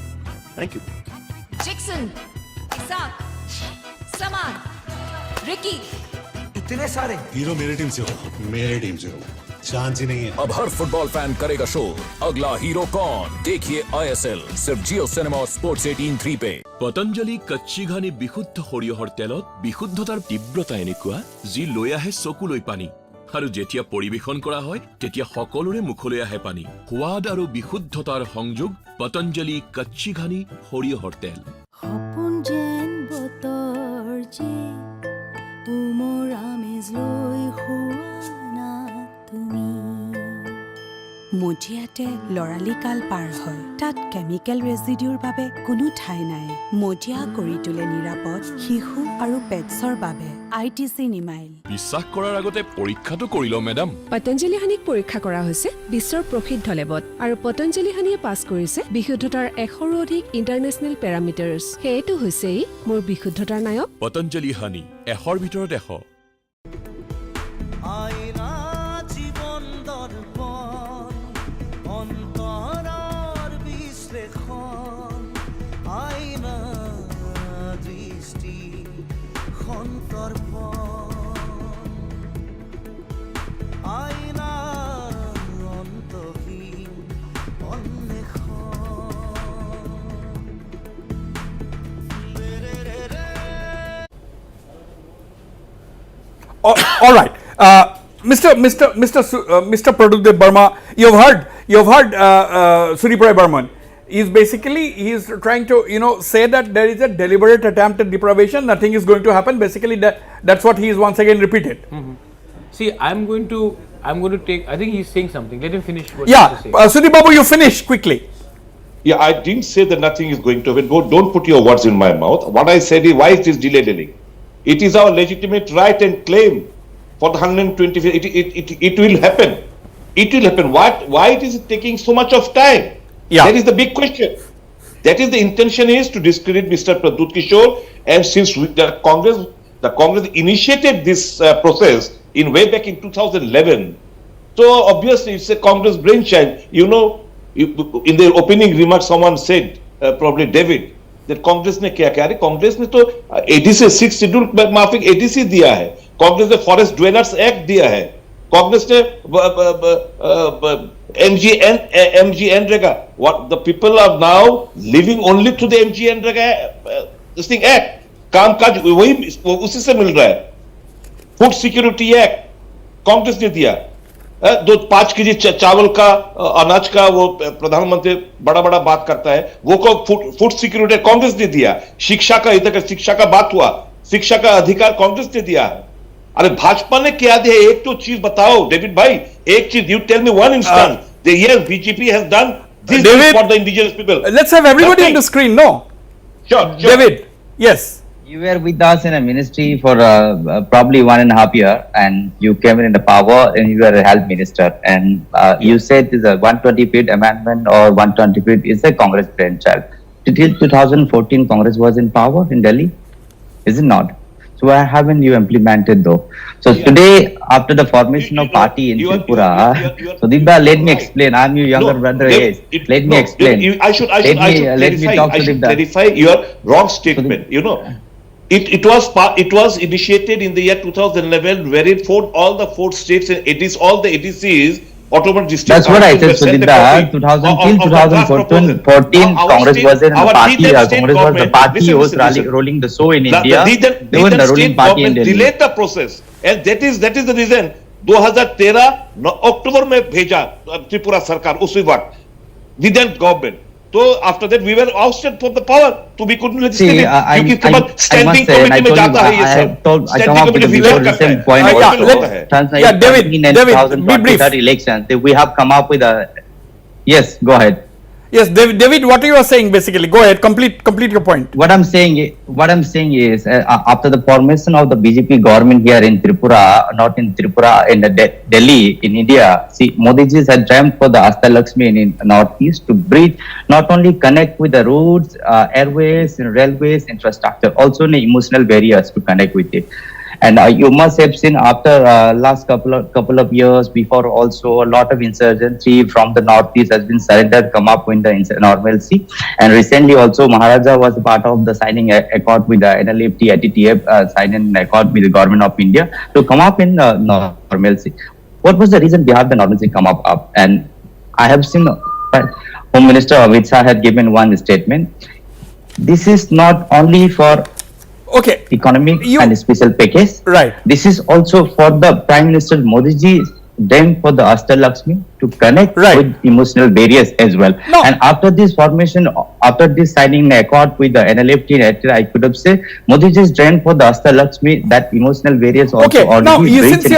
M: Thank you.
O: जैक्सन, इसाक, समान, रिकी,
J: इतने सारे हीरो मेरी टीम से हो, चांस ही नहीं है.
L: अब हर फुटबॉल फैन करेगा शोर, अगला हीरो कौन? देखिए ISL सिर्फ जियो सिनेमा स्पोर्ट्स 18/3 पे.
N: পতঞ্জলি কচ্চিঘানি বিশুদ্ধ সৰিয়হৰ তেলত বিশুদ্ধতাৰ তীব্ৰতা এনেকুৱা যি লৈ আহে চকুলৈ পানী, আৰু যেতিয়া পৰিবেশন কৰা হয় তেতিয়া সকলোৰে মুখলৈ আহে পানী. সোৱাদ আৰু বিশুদ্ধতাৰ সংযোগ পতঞ্জলি কচ্চিঘানি সৰিয়হৰ তেল.
P: সপোন যেন বতৰ যে উমৰ আমেজ লৈ শুৱানা তুমি.
O: মজিয়াতে লৰালি কাল পাৰ হয়, তাত কেমিকেল ৰেজিডিউৰ বাবে কোনো ঠাই নাই. মজিয়া কৰি তোলে নিৰাপদ শিশু আৰু পেটছৰ বাবে ITC নিমাইল.
N: বিশ্বাস কৰাৰ আগতে পৰীক্ষাটো কৰি লওঁ মেডাম.
O: পতঞ্জলি হানিক পৰীক্ষা কৰা হৈছে বিশ্বৰ প্ৰসিদ্ধ লেবত, আৰু পতঞ্জলি হানিয়ে পাছ কৰিছে বিশুদ্ধতাৰ 100ৰো অধিক ইণ্টাৰনেশ্যনেল পেৰামিটাৰ্ছ. সেইটো হৈছেই মোৰ বিশুদ্ধতাৰ নায়ক
N: পতঞ্জলি হানি, 100ৰ ভিতৰত 100.
P: আইনা জীবন দর্পণ অন্তরার বিশ্লেষণ আইনা দৃষ্টি সন্তর্পণ আইনা অন্তহীন অন্বেষণ.
A: All right. Mr. Praduk Debbarma, you've heard Tripura Burman. He is trying to say that there is a deliberate attempt at deprivation. Nothing is going to happen. Basically, that's what he is once again repeated.
S: See, I'm going to take. I think he's saying something. Let him finish. What
A: Yeah,
S: he has to say.
A: Sudeep Babu, you finish quickly.
Q: Yeah, I didn't say that nothing is going to happen. Don't put your words in my mouth. What I said is, why is this delayed? It is our legitimate right and claim for the 125th. It will happen. It will happen. Why it is taking so much of time?
A: Yeah.
Q: That is the big question. That is the intention is to discredit Mr. Pradut Kishore, and since the Congress initiated this process in way back in 2011, so obviously it's a Congress brainchild. You know, in their opening remarks, someone said, probably David, that Congress ने क्या किया? Congress ने तो ADC 6 schedule माफिक ADC दिया है, Congress ने Forest Dwellers Act दिया है, Congress ने MGNREGA. What the people are now living only through the MGNREGA this thing act. कामकाज वही उसी से मिल रहा है. Food Security Act कांग्रेस ने दिया. 5 केजी चावल का अनाज का वो प्रधानमंत्री बड़ा बात करता है, वो को फूड सिक्योरिटी कांग्रेस ने दिया. शिक्षा का इधर शिक्षा का बात हुआ, शिक्षा का अधिकार कांग्रेस ने दिया है. अरे भाजपा ने क्या दिया? एक तो चीज बताओ डेविड भाई, एक चीज. You tell me one instance. Yes, BJP has done this for the indigenous people.
A: Let's have everybody on the screen. No.
Q: Sure.
A: David. Yes.
T: You were with us in a ministry for probably 1.5 years, and you came in the power, and you were a health minister, and you said this 125th amendment or 125th is a Congress brainchild. Till 2014, Congress was in power in Delhi, is it not? So why haven't you implemented though? So today, after the formation of party in Tripura, so Dibba, let me explain. I'm your younger brother. Yes, let me explain.
Q: I should clarify your wrong statement. You know. It was initiated in the year 2011, where it formed all the 4 states and it is all the ADCs, autonomous districts.
T: That's what I said. So till 2014, Congress was in the party. Congress was the party who was rolling the show in India. They were the ruling party in Delhi.
Q: Delayed the process, and that is the reason. 2013 October में भेजा त्रिपुरा सरकार उसी वक्त with government. So after that we were ousted from the power, so we couldn't legislate. Standing committee में जाता है ये सब. Standing committee विवेक करता है.
T: Yeah, David, be brief. Elections, we have come up with a. Yes, go ahead.
A: Yes, David, what you are saying basically? Go ahead, complete your point.
T: What I'm saying is, after the formation of the BJP government here in Tripura, not in Tripura, in the Delhi, in India, see, Modi ji had dreamt for the Asta Lakshmi in Northeast to bridge, not only connect with the roads, airways, railways, infrastructure, also the emotional barriers to connect with it. And you must have seen after last couple of years before, also a lot of insurgency from the northeast has been surrendered, come up in the normalcy. And recently also Maharaja was part of the signing accord with the NLFT, ATTF, signing accord with the government of India to come up in normalcy. What was the reason behind the normalcy come up? And I have seen Home Minister Amit Shah had given one statement. This is not only for economic and special package.
A: Right.
T: This is also for the Prime Minister Modi ji then for the Asta Lakshmi to connect with emotional barriers as well.
A: No.
T: And after this formation, after this signing the accord with the NLFT, I could have said Modi ji is drained for the Asta Lakshmi, that emotional barriers also already
A: since you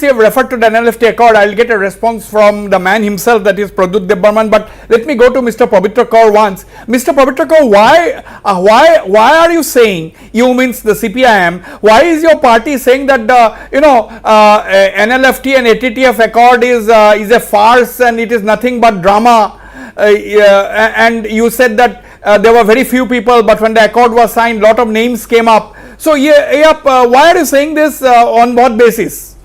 A: have referred to the NLFT accord, I'll get a response from the man himself, that is Pradut Debbarman. But let me go to Mr. Pavitra Kaur once. Mr. Pavitra Kaur, why are you saying, you means the CPIM, why is your party saying that the NLFT and ATTF accord is a farce and it is nothing but drama? And you said that there were very few people, but when the accord was signed, lot of names came up. So why are you saying this, on what basis?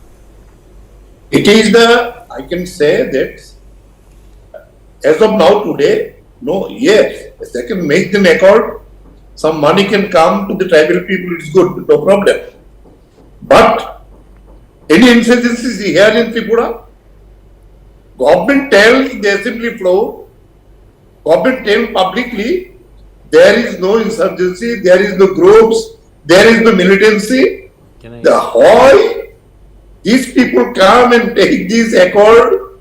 R: It is I can say that as of now today, yes, they can make the accord, some money can come to the tribal people, it's good, no problem. But any insurgency here in Tripura, government tells the assembly floor, government tells publicly, there is no insurgency, there is no groups, there is no militancy. Why these people come and take this accord,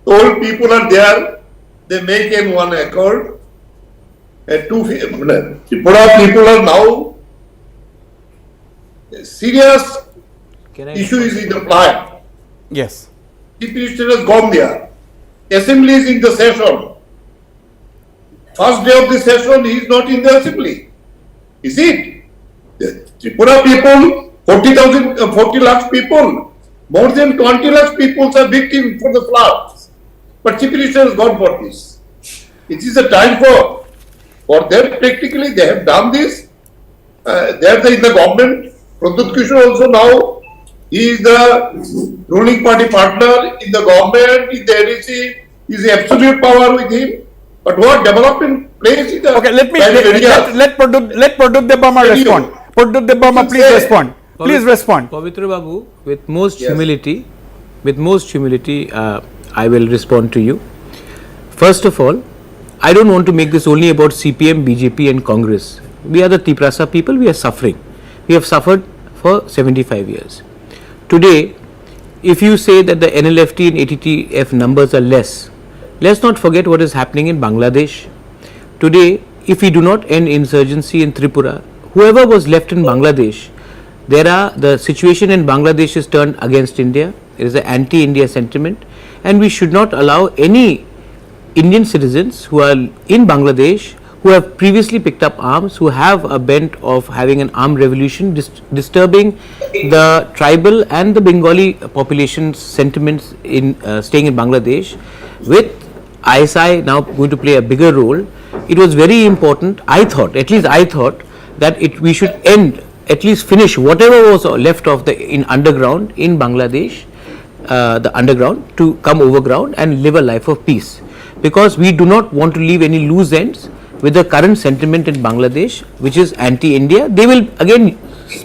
R: all people are there, they make in one accord. Tripura people are now serious issue is in the plan.
A: Yes.
R: Chief Minister has gone there. Assembly is in the session. First day of the session, he is not in the assembly. Is it? The Tripura people, 40 lakhs people, more than 20 lakhs people are victims for the floods. But Chief Minister has gone for this. It is a time for them. Practically, they have done this. They are in the government. Pradut Kishore also now, he is the ruling party partner in the government, in the NEC. He is absolute power with him. But what development place in the
A: let Pradut Debbarma respond. Pradut Debbarma, please respond. Please respond.
S: Pavitra Babu, with most humility, I will respond to you. First of all, I don't want to make this only about CPM, BJP and Congress. We are the Tripura people, we are suffering. We have suffered for 75 years. Today, if you say that the NLFT and ATTF numbers are less, let's not forget what is happening in Bangladesh. Today, if we do not end insurgency in Tripura, whoever was left in Bangladesh, the situation in Bangladesh is turned against India. There is an anti-India sentiment, and we should not allow any Indian citizens who are in Bangladesh, who have previously picked up arms, who have a bent of having an armed revolution, disturbing the tribal and the Bengali population's sentiments in staying in Bangladesh. With ISI now going to play a bigger role, it was very important, I thought, that we should end, at least finish whatever was left of the underground in Bangladesh, the underground, to come overground and live a life of peace. Because we do not want to leave any loose ends with the current sentiment in Bangladesh, which is anti-India. They will again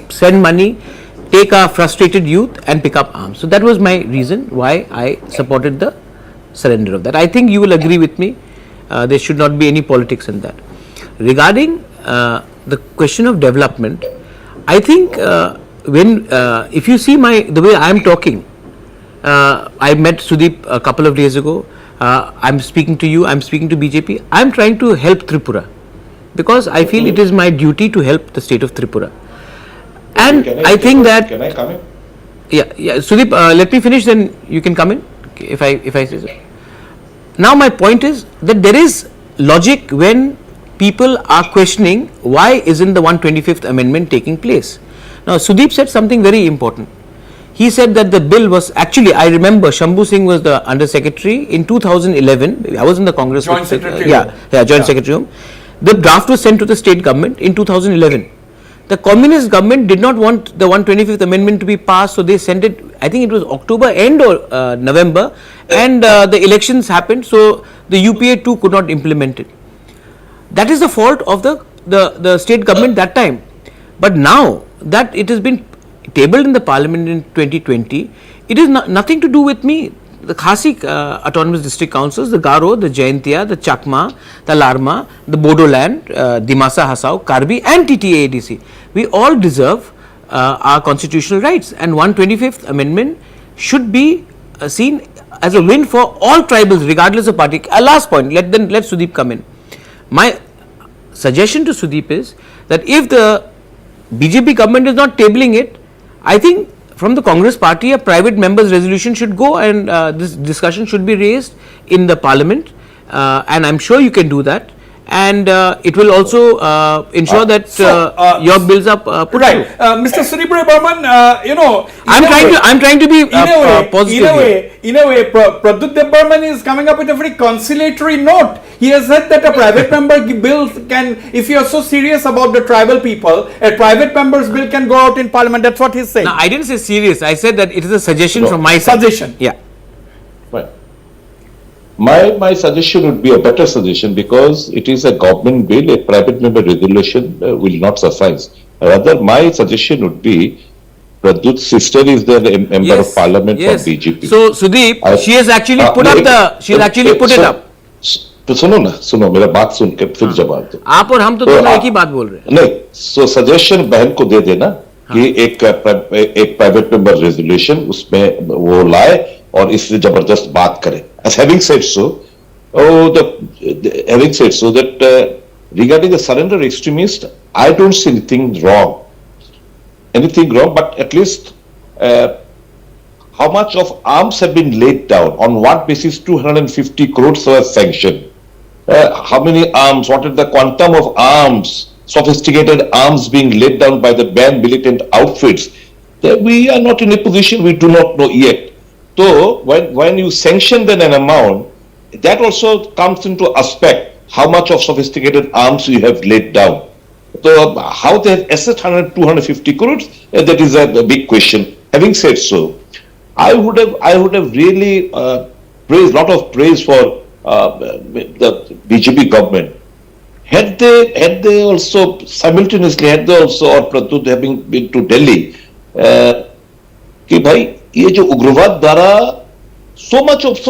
S: send money, take our frustrated youth and pick up arms. So that was my reason why I supported the surrender of that. I think you will agree with me. There should not be any politics in that. Regarding the question of development, I think if you see the way I am talking, I met Sudeep a couple of days ago. I'm speaking to you, I'm speaking to BJP. I'm trying to help Tripura because I feel it is my duty to help the state of Tripura. And I think that...
Q: Can I come in?
S: Yeah, Sudeep, let me finish, then you can come in if I say so. Now my point is that there is logic when people are questioning why isn't the 125th amendment taking place. Now Sudeep said something very important. He said that the bill was actually, I remember Shambhu Singh was the Under Secretary in 2011. I was in the Congress.
A: Joint Secretary.
S: Joint Secretary. The draft was sent to the state government in 2011. The communist government did not want the 125th amendment to be passed, so they sent it, I think it was October end or November, and the elections happened, so the UPA too could not implement it. That is the fault of the state government that time. But now that it has been tabled in the parliament in 2020, it is nothing to do with me. The Khasi autonomous district councils, the Garo, the Jaintia, the Chakma, the Larma, the Bodoland, Dimasa Hasao, Karbi and TTA-ADC. We all deserve our constitutional rights, and 125th amendment should be seen as a win for all tribals regardless of party. Last point, let Sudeep come in. My suggestion to Sudeep is that if the BJP government is not tabling it, I think from the Congress party a private members resolution should go, and this discussion should be raised in the parliament, and I'm sure you can do that, and it will also ensure that your bills are put through.
A: Mr. Suripura Burman,
S: I'm trying to be positive.
A: In a way, Pradut Debbarma is coming up with a very conciliatory note. He has said that a private member bill can, if you are so serious about the tribal people, a private member's bill can go out in parliament. That's what he's saying.
S: No, I didn't say serious. I said that it is a suggestion from my side.
A: Suggestion.
S: Yeah.
Q: Right. My suggestion would be a better suggestion, because it is a government bill. A private member resolution will not suffice. Rather, my suggestion would be, Pradut's sister is the member of parliament for BJP.
S: So Sudeep, she has actually put it up.
Q: तो सुनो मेरा बात सुन के फिर जवाब दो.
S: आप और हम तो दोनों एक ही बात बोल रहे हैं.
Q: नहीं, सो सजेशन बहन को दे देना कि एक प्राइवेट मेंबर रेजोल्यूशन उसमें वो लाए और इससे जबरदस्त बात करें. Having said so, that regarding the surrender extremist, I don't see anything wrong, but at least how much of arms have been laid down, on what basis 250 crores were sanctioned, how many arms, what is the quantum of arms sophisticated arms being laid down by the banned militant outfits, then we are not in a position, we do not know yet. So when you sanction then an amount, that also comes into aspect how much of sophisticated arms you have laid down. So how they have assessed 250 crores, that is a big question. Having said so, I would have really praised, lot of praise for the BJP government. Had they also simultaneously, or Pradut having been to Delhi, कि भाई ये जो उग्रवाद द्वारा so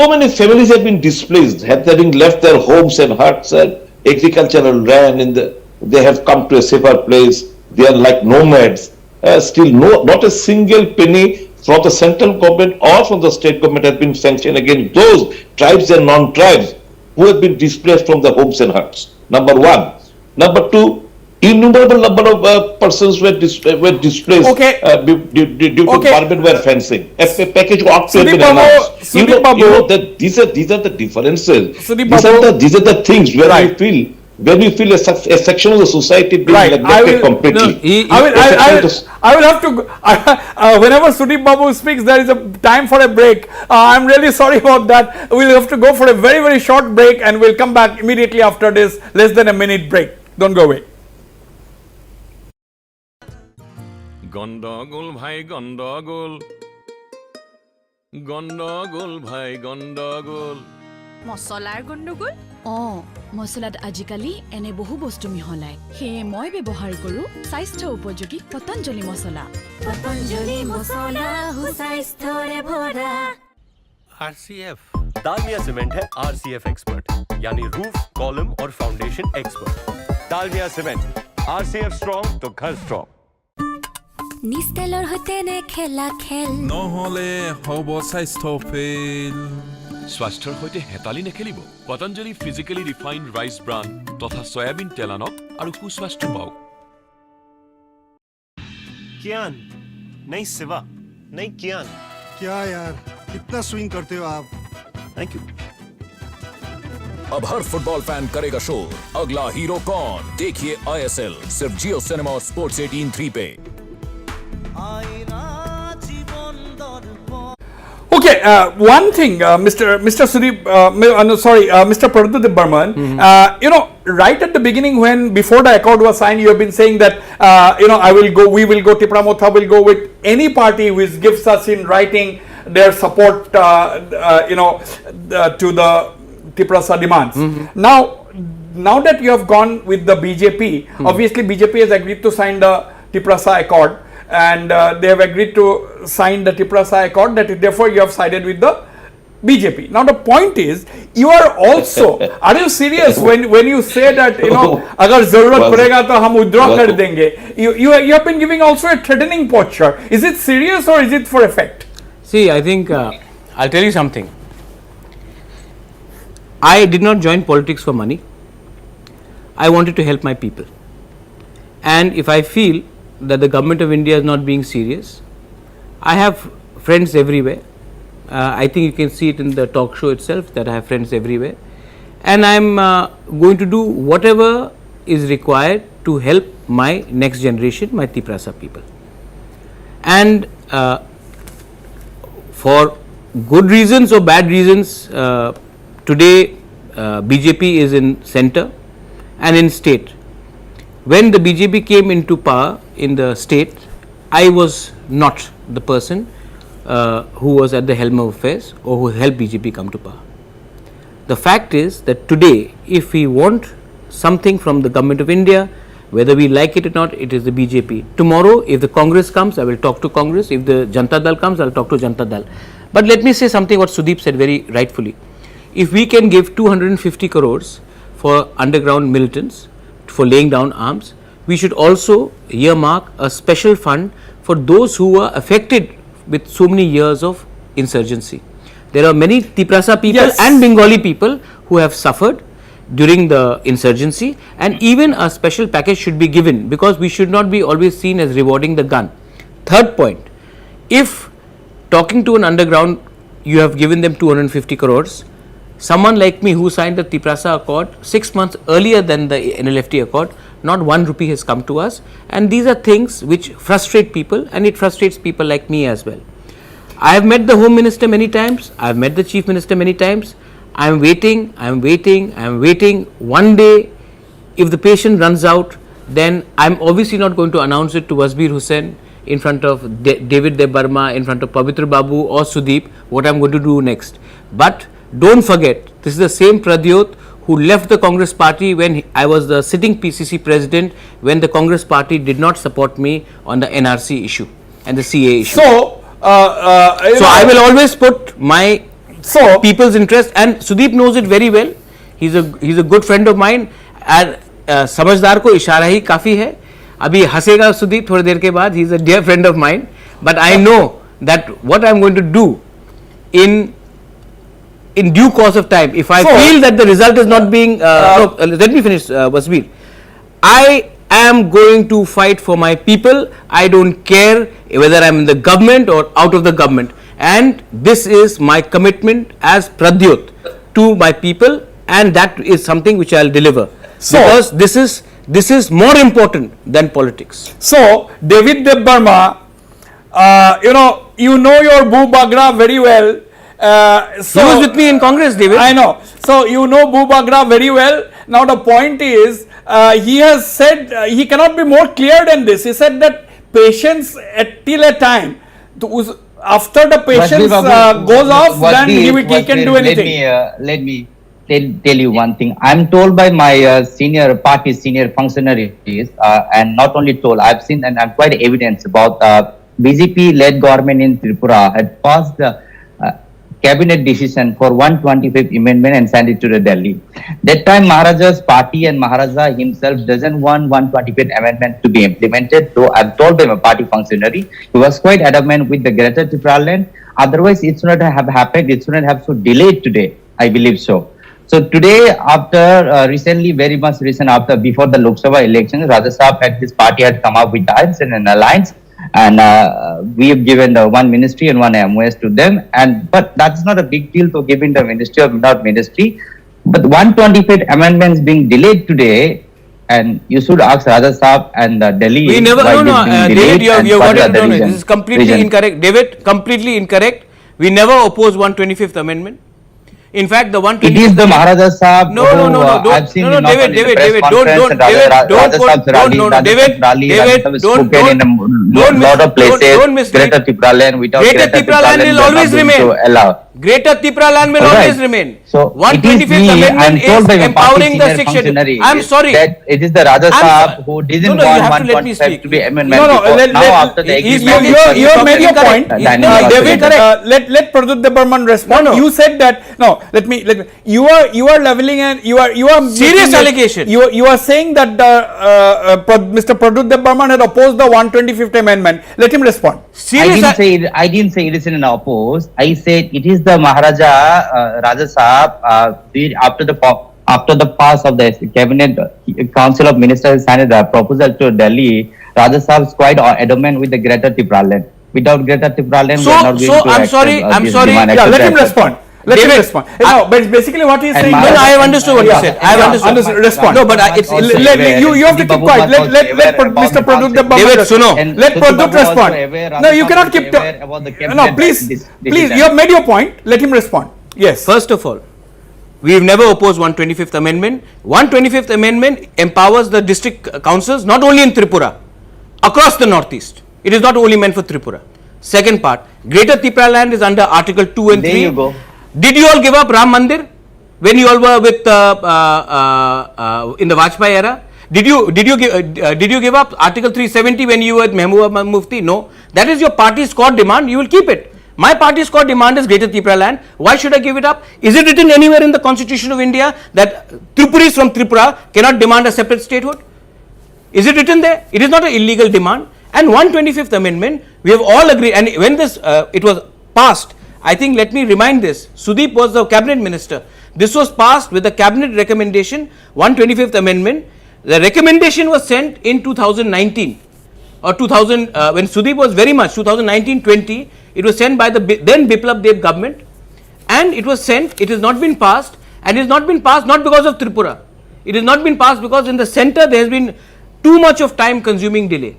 Q: many families have been displaced, having left their homes and huts and agricultural land, they have come to a safer place. They are like nomads. Still, not a single penny from the central government or from the state government has been sanctioned against those tribes and non-tribes who have been displaced from the homes and huts. Number one. Number two, innumerable number of persons were displaced due to barbed wire fencing. A package ought to have been announced. You know that these are the differences. These are the things where we feel a section of the society being neglected completely.
A: I will have to. Whenever Sudeep Babu speaks, there is a time for a break. I'm really sorry about that. We'll have to go for a very, very short break, and we'll come back immediately after this. Less than a minute break. Don't go away.
N: গন্ডগোল ভাই গন্ডগোল গন্ডগোল ভাই গন্ডগোল
O: মছলাৰ গণ্ডগোল মছলাত আজিকালি এনে বহু বস্তু মিহলায় সেয়ে মই ব্যৱহাৰ কৰো স্বাস্থ্য উপযোগী পতঞ্জলি মছলা
P: হুস্বাস্থ্যৰে ভৰা
M: RCF दालमिया सीमेंट है RCF एक्सपर्ट यानी रूफ कॉलम और foundation expert Dalmia cement RCF strong तो घर स्ट्रॉन्ग
P: নিষ্টেলৰ হতে নে খেলা খেল
L: নহলে হব স্বাস্থ্য ফেল স্বাস্থ্যৰ সৈতে হেতালি নেখেলিব Patanjali physically refined rice bran তথা সয়াবিন তেল আনক আৰু সুস্বাস্থ্য পাওক
J: कियान नहीं सिवा नहीं कियान क्या यार कितना स्विंग करते हो आप
M: थैंक यू
L: अब हर फुटबॉल फैन करेगा शोर अगला हीरो कौन देखिए ISL सिर्फ जियो सिनेमा और स्पोर्ट्स 18/3 पे
A: Okay, one thing, Mr. Sudeep, Mr. Pradut Burman, right at the beginning before the accord was signed, you have been saying that, we will go, Tripura Motha will go with any party which gives us in writing their support, to the Tripura demands. Now that you have gone with the BJP, obviously BJP has agreed to sign the Tripura accord. And they have agreed to sign the Tripura accord, that therefore you have sided with the BJP. Now the point is, you are also, are you serious when you say that, agar zarurat padega to hum withdraw kar denge? You have been giving also a threatening posture. Is it serious or is it for effect?
S: See, I think I'll tell you something. I did not join politics for money. I wanted to help my people. And if I feel that the government of India is not being serious, I have friends everywhere. I think you can see it in the talk show itself that I have friends everywhere, and I am going to do whatever is required to help my next generation, my Tripura people. And for good reasons or bad reasons, today BJP is in center and in state. When the BJP came into power in the state, I was not the person who was at the helm of affairs or who helped BJP come to power. The fact is that today, if we want something from the government of India, whether we like it or not, it is the BJP. Tomorrow, if the Congress comes, I will talk to Congress. If the Janata Dal comes, I will talk to Janata Dal. But let me say something what Sudeep said very rightfully. If we can give 250 crores for underground militants, for laying down arms, we should also earmark a special fund for those who were affected with so many years of insurgency. There are many Tripura people and Bengali people who have suffered during the insurgency, and even a special package should be given, because we should not be always seen as rewarding the gun. Third point, if talking to an underground, you have given them 250 crores, someone like me who signed the Tripura Accord 6 months earlier than the NLFT Accord not 1 rupee has come to us, and these are things which frustrate people, and it frustrates people like me as well. I have met the Home Minister many times, I have met the Chief Minister many times. I am waiting. One day, if the patient runs out, then I am obviously not going to announce it to Wasbir Hussain in front of David Deb Burma, in front of Pavitra Babu or Sudeep, what I am going to do next. But don't forget, this is the same Pradyot who left the Congress party when I was the sitting PCC president, when the Congress party did not support me on the NRC issue and the CA issue.
A: So,
S: I will always put my people's interest, and Sudeep knows it very well. He's a good friend of mine, and समझदार को इशारा ही काफी है. अभी हंसेगा सुदीप थोड़ी देर के बाद. He's a dear friend of mine, but I know that what I'm going to do in due course of time, if I feel that the result is not being let me finish, Wasbir. I am going to fight for my people. I don't care whether I'm in the government or out of the government, and this is my commitment as Pradyot to my people, and that is something which I'll deliver, because this is more important than politics.
A: So, David Deb Burma, you know your Boo Bagra very well.
S: He was with me in Congress, David.
A: I know. So, you know Boo Bagra very well. Now, the point is, he has said, he cannot be more clear than this. He said that patience till a time, after the patience goes off, then he can do anything.
T: Let me tell you one thing. I'm told by my senior functionaries, and not only told, I've seen and I'm quite evidence about BJP-led government in Tripura had passed the cabinet decision for 125th amendment and sent it to the Delhi. That time Maharaja's party and Maharaja himself doesn't want 125th amendment to be implemented, though I'm told by a party functionary, he was quite adamant with the Greater Tripura land. Otherwise it should not have happened, it should not have so delayed today, I believe so. So today, after recently, very much recent, before the Lok Sabha elections, Raja Saab and his party had come up with an alliance, and we have given the one ministry and one MOS to them. But that's not a big deal to giving the ministry or not ministry. But 125th amendments being delayed today, and you should ask Raja Saab and Delhi.
S: We never, David, you got it. No, this is completely incorrect. David, completely incorrect. We never opposed 125th amendment. In fact, the 125th.
T: It is the Maharaja Saab.
S: No, David, don't mislead.
T: Greater Tripura land without
S: Greater Tripura land will always remain. Greater Tripura land will always remain.
T: So
S: 125th amendment is empowering the 6th schedule. I'm sorry.
T: That it is the Raja Saab who didn't want 125 to be amendment.
A: You have made your point. David, let Pradyut Deb Burman respond. You said that. No, let me. You are leveling and you are
S: serious allegation.
A: You are saying that Mr. Pradyut Deb Burman had opposed the 125th amendment. Let him respond.
T: I didn't say it is in oppose. I said it is the Maharaja Raja Saab after the pass of the cabinet council of ministers signed a proposal to Delhi. Raja Saab is quite adamant with the Greater Tripura land. Without Greater Tripura land, we are not going to
S: I'm sorry.
A: Let him respond. Let him respond. No, but basically what he is saying.
S: No, I have understood what you said. I have understood.
A: Respond.
S: No, but it's
A: you have to keep quiet. Let Mr. Pradyut Deb Burman respond. Let Pradyut respond. No, you cannot keep. No, please. You have made your point. Let him respond. Yes.
S: First of all, we have never opposed 125th amendment. 125th amendment empowers the district councils not only in Tripura, across the northeast. It is not only meant for Tripura. Second part, Greater Tripura land is under Article 2 and 3.
T: There you go.
S: Did you all give up Ram Mandir when you all were with in the Vajpayee era? Did you give up Article 370 when you were with Mehbooba Mufti? No. That is your party's core demand. You will keep it. My party's core demand is Greater Tripura land. Why should I give it up? Is it written anywhere in the Constitution of India that Tripuris from Tripura cannot demand a separate statehood? Is it written there? It is not an illegal demand. And 125th amendment, we have all agreed. And when this it was passed, I think, let me remind this, Sudeep was the cabinet minister. This was passed with the cabinet recommendation, 125th amendment. The recommendation was sent in 2019 or 2000, when Sudeep was very much, 2019-20, it was sent by the then Biplab Deb government, and it was sent, it has not been passed, and it has not been passed not because of Tripura. It has not been passed because in the center there has been too much of time consuming delay.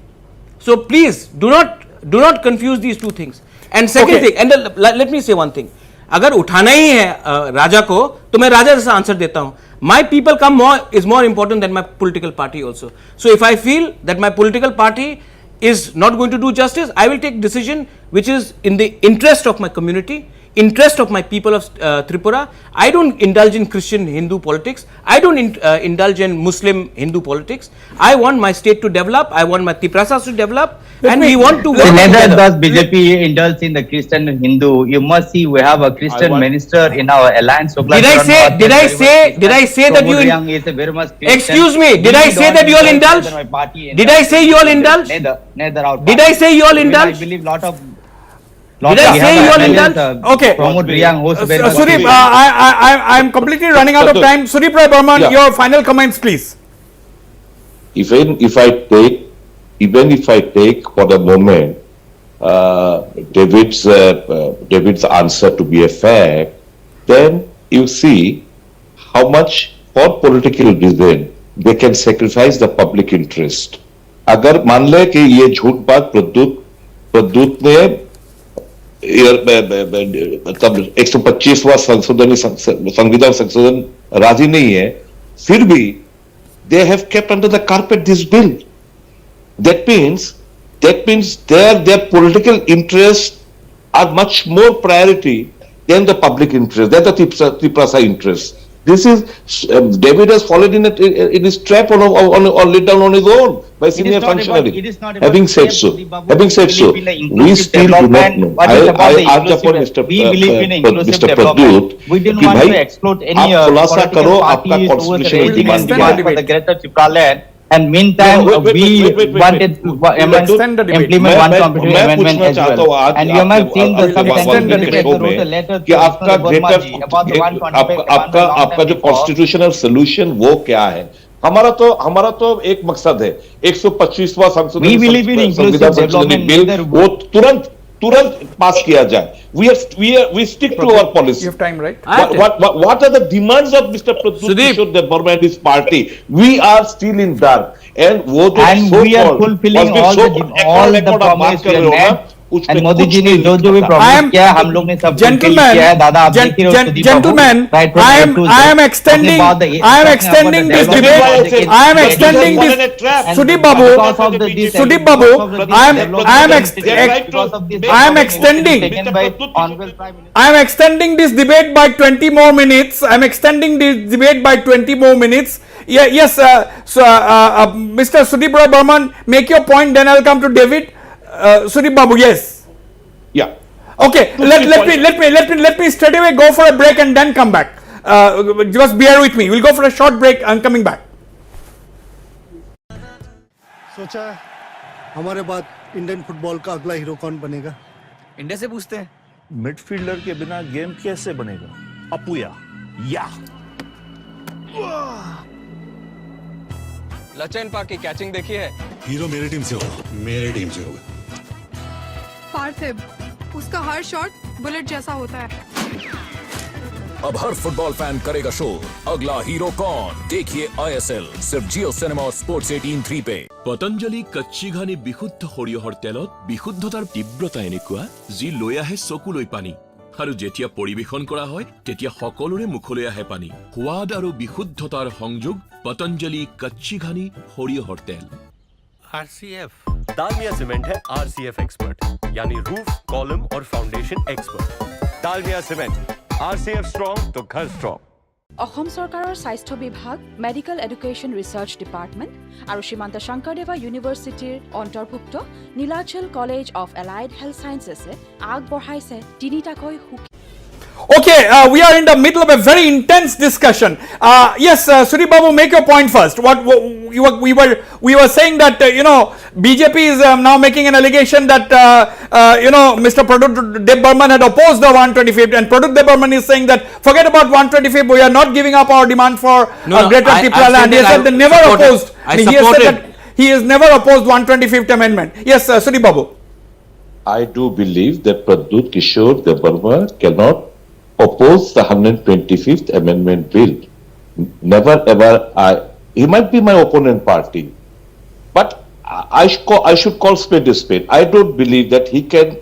S: So please do not confuse these two things. And second thing, and let me say one thing. अगर उठाना ही है राजा को तो मैं राजा जैसा answer देता हूं. My people come is more important than my political party also. So if I feel that my political party is not going to do justice, I will take decision which is in the interest of my community, interest of my people of Tripura. I don't indulge in Christian Hindu politics. I don't indulge in Muslim Hindu politics. I want my state to develop. I want my Tiprasas to develop, and we want to work
T: Neither
S: together.
T: does BJP indulge in the Christian and Hindu. You must see we have a Christian minister in our alliance.
S: Did I say that you excuse me? Did I say that you all indulge? Did I say you all indulge? Did I say you all indulge?
T: I believe lot of
S: Did I say you all indulge?
A: Okay. Sudeep, I am completely running out of time. Sudeep Rai Burman, your final comments, please.
Q: Even if I take for the moment David's answer to be a fact, then you see how much for political reason they can sacrifice the public interest. अगर मान ले कि ये झूठ बात प्रद्युत ने मतलब 125वां संविधान संशोधन राजी नहीं है, फिर भी they have kept under the carpet this bill. That means their political interests are much more priority than the public interest, than the Tiprasa interest. This is David has fallen in his trap or laid down on his own by senior functionary. Having said so, we still do not know. I asked upon Mr. Pradyut कि भाई आप खुलासा करो आपका constitutional demand क्या है?
T: For the greater Tripura land. And meantime, we wanted to implement one competitive amendment as well. And you have seen the letter
Q: कि आपका जो constitutional solution वो क्या है? हमारा तो एक मकसद है 125वां संशोधन बिल वो तुरंत पास किया जाए. We stick to our policy.
A: You have time, right?
Q: What are the demands of Mr. Pradyut Burma and his party? We are still in dark. And
T: we are fulfilling all the promises we have made. And Modi ji ने जो भी promise किया हम लोग ने सब
A: gentlemen, I am extending this debate. I am extending this. Sudeep Babu, I am extending this debate by 20 more minutes. I am extending this debate by 20 more minutes. Yes, Mr. Sudeep Rai Burman, make your point. Then I'll come to David. Sudeep Babu, yes.
Q: Yeah.
A: Okay. Let me straight away go for a break and then come back. Just bear with me. We'll go for a short break and coming back.
G: सोचा हमारे बाद Indian football का अगला hero कौन बनेगा?
H: India से पूछते हैं.
I: मिडफील्डर के बिना गेम कैसे बनेगा? अपुया या
H: लचन पार्क की कैचिंग देखी है?
J: हीरो मेरी टीम से होगा. मेरी टीम से होगा.
K: पार्थिव, उसका हर शॉट बुलेट जैसा होता है.
U: अब हर फुटबॉल फैन करेगा शोर, अगला हीरो कौन? देखिए ISL सिर्फ जियो सिनेमा और स्पोर्ट्स 18/3 पे.
N: পতঞ্জলি কচ্চিঘানি বিশুদ্ধ সৰিয়হৰ তেলত বিশুদ্ধতাৰ তীব্ৰতা এনেকুৱা যি লৈ আহে চকুলৈ পানী আৰু যেতিয়া পৰিবেশন কৰা হয় তেতিয়া সকলোৰে মুখলৈ আহে পানী. সোৱাদ আৰু বিশুদ্ধতাৰ সংযোগ পতঞ্জলি কচ্চিঘানি সৰিয়হৰ তেল.
M: RCF दालमिया सीमेंट है RCF एक्सपर्ट, यानी रूफ, कॉलम और foundation expert. Dalmia cement RCF strong तो घर स्ट्रॉन्ग.
O: অসম চৰকাৰৰ স্বাস্থ্য বিভাগ, মেডিকেল এডুকেশ্যন ৰিচাৰ্চ ডিপাৰ্টমেণ্ট আৰু শ্ৰীমন্ত শংকৰদেৱা ইউনিভাৰ্চিটিৰ অন্তৰ্ভুক্ত Nilachal college of allied health ছায়েন্সেছে আগবঢ়াইছে তিনিটাকৈ
A: Okay, we are in the middle of a very intense discussion. Yes, Sudeep Babu, make your point first. We were saying that BJP is now making an allegation that Mr. Pradyut Burman had opposed the 125th, and Pradyut Burman is saying that forget about 125th. We are not giving up our demand for Greater Tripura land. He said they never opposed. He has never opposed 125th amendment. Yes, Sudeep Babu.
Q: I do believe that Pradyut Kishore Burma cannot oppose the 125th amendment bill. Never ever. He might be my opponent party, but I should call spade a spade. I don't believe that he can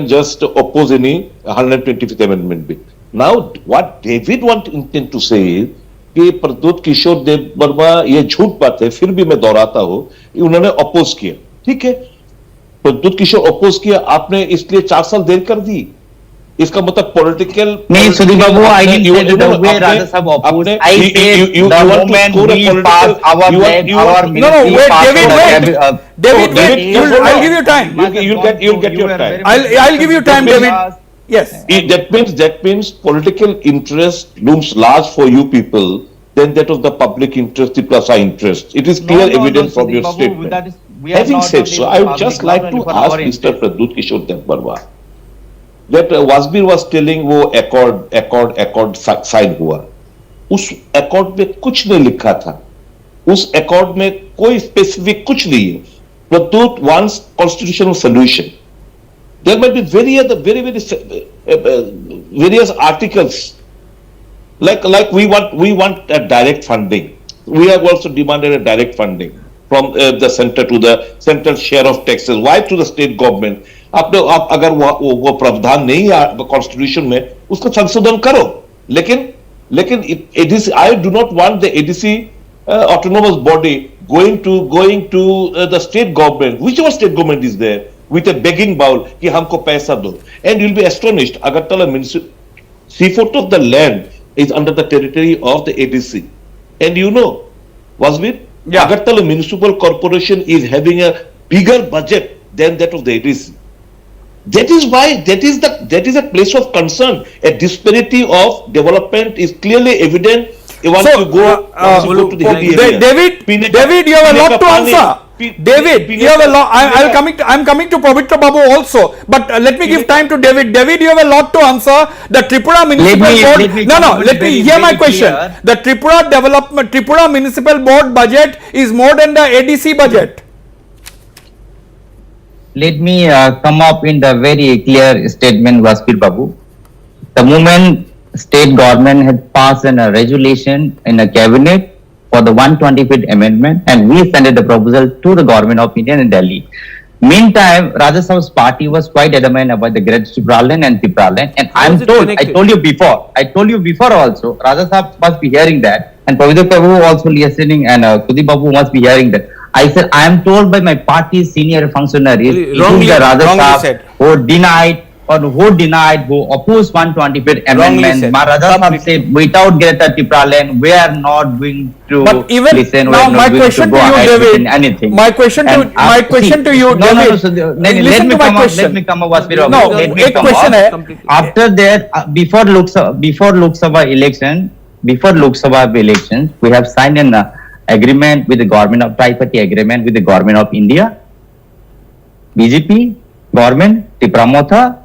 Q: just oppose any 125th Amendment bill. Now, what David intend to say is कि प्रद्युत किशोर देव वर्मा ये झूठ बात है, फिर भी मैं दोहराता हूं, उन्होंने अपोज किया, ठीक है, प्रद्युत किशोर अपोज किया, आपने इसलिए 4 साल देर कर दी, इसका मतलब पॉलिटिकल
T: नहीं सुधीर बाबू, I didn't say the way Rajya Sabha opposed. I said the moment we pass our
A: David, wait, I'll give you time.
Q: You'll get your time.
A: I'll give you time, David. Yes.
Q: That means political interest looms large for you people than that of the public interest, the Plaza interest. It is clear, evident from your statement. Having said so, I would just like to ask Mr. Pradyut Kishore Dev that Wasbir was telling वो accord sign हुआ, उस accord में कुछ नहीं लिखा था, उस accord में कोई specific कुछ नहीं है. Pradyut wants constitutional solution. There might be various articles like we want a direct funding. We have also demanded a direct funding from the center to the central share of taxes. Why to the state government? आप अगर वो प्रावधान नहीं है constitution में, उसको संशोधन करो. लेकिन ADC, I do not want the ADC autonomous body going to the state government, whichever state government is there, with a begging bowl कि हमको पैसा दो. And you'll be astonished, Agartala municipal, 3/4 of the land is under the territory of the ADC. And you know, Wasbir, Agartala Municipal Corporation is having a bigger budget than that of the ADC. That is why that is a place of concern. A disparity of development is clearly evident. You want to go to the hilly area.
A: David, you have a lot to answer. David, you have a lot. I'm coming to Pavitra Babu also, but let me give time to David. David, you have a lot to answer. The Tripura Municipal Board. Let me hear my question. The Tripura Municipal Board budget is more than the ADC budget.
T: Let me come up in the very clear statement, Wasbir Babu. The moment state government had passed a resolution in a cabinet for the 125th amendment, and we sent the proposal to the government of India in Delhi. Meantime, Rajya Sabha's party was quite adamant about the Great Tripura Land and Tripura Land, and I told you before also, Rajya Sabha must be hearing that, and Pavitra Babu also listening, and Sudeep Babu must be hearing that. I said, I am told by my party's senior functionaries, wrongly said, who opposed 125th amendment. Rajya Sabha said, without Greater Tripura Land, we are not going to listen.
A: Now, my question to you, David.
T: Anything.
A: My question to you, David.
T: Let me come up.
A: No, एक question है.
T: After that, before Lok Sabha elections, we have signed an agreement with the government of tri-party agreement with the government of India, BJP, government, Tripura Motha,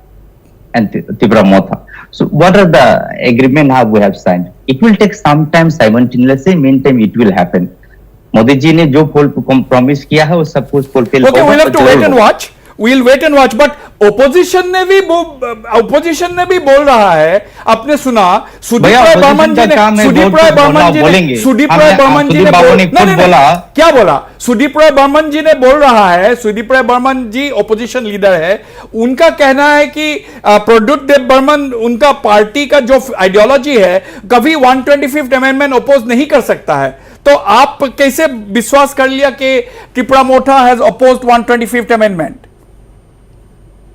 T: and Tripura Motha. So what are the agreement we have signed? It will take some time simultaneously. Meantime, it will happen. Modi ji ने जो promise किया है वो सब कुछ fulfill होगा.
A: Okay, we'll have to wait and watch. We'll wait and watch. But opposition ने भी बोल रहा है. आपने सुना सुदीप राय बर्मन जी ने सुदीप राय बर्मन जी ने बोल रहा है. सुदीप राय बर्मन जी ओपोजिशन लीडर है. उनका कहना है कि प्रद्युत देव बर्मन उनका पार्टी का जो आइडियोलॉजी है कभी 125th अमेंडमेंट अपोज नहीं कर सकता है. तो आप कैसे विश्वास कर लिया कि त्रिपुरा मोथा हैज अपोज्ड 125th अमेंडमेंट?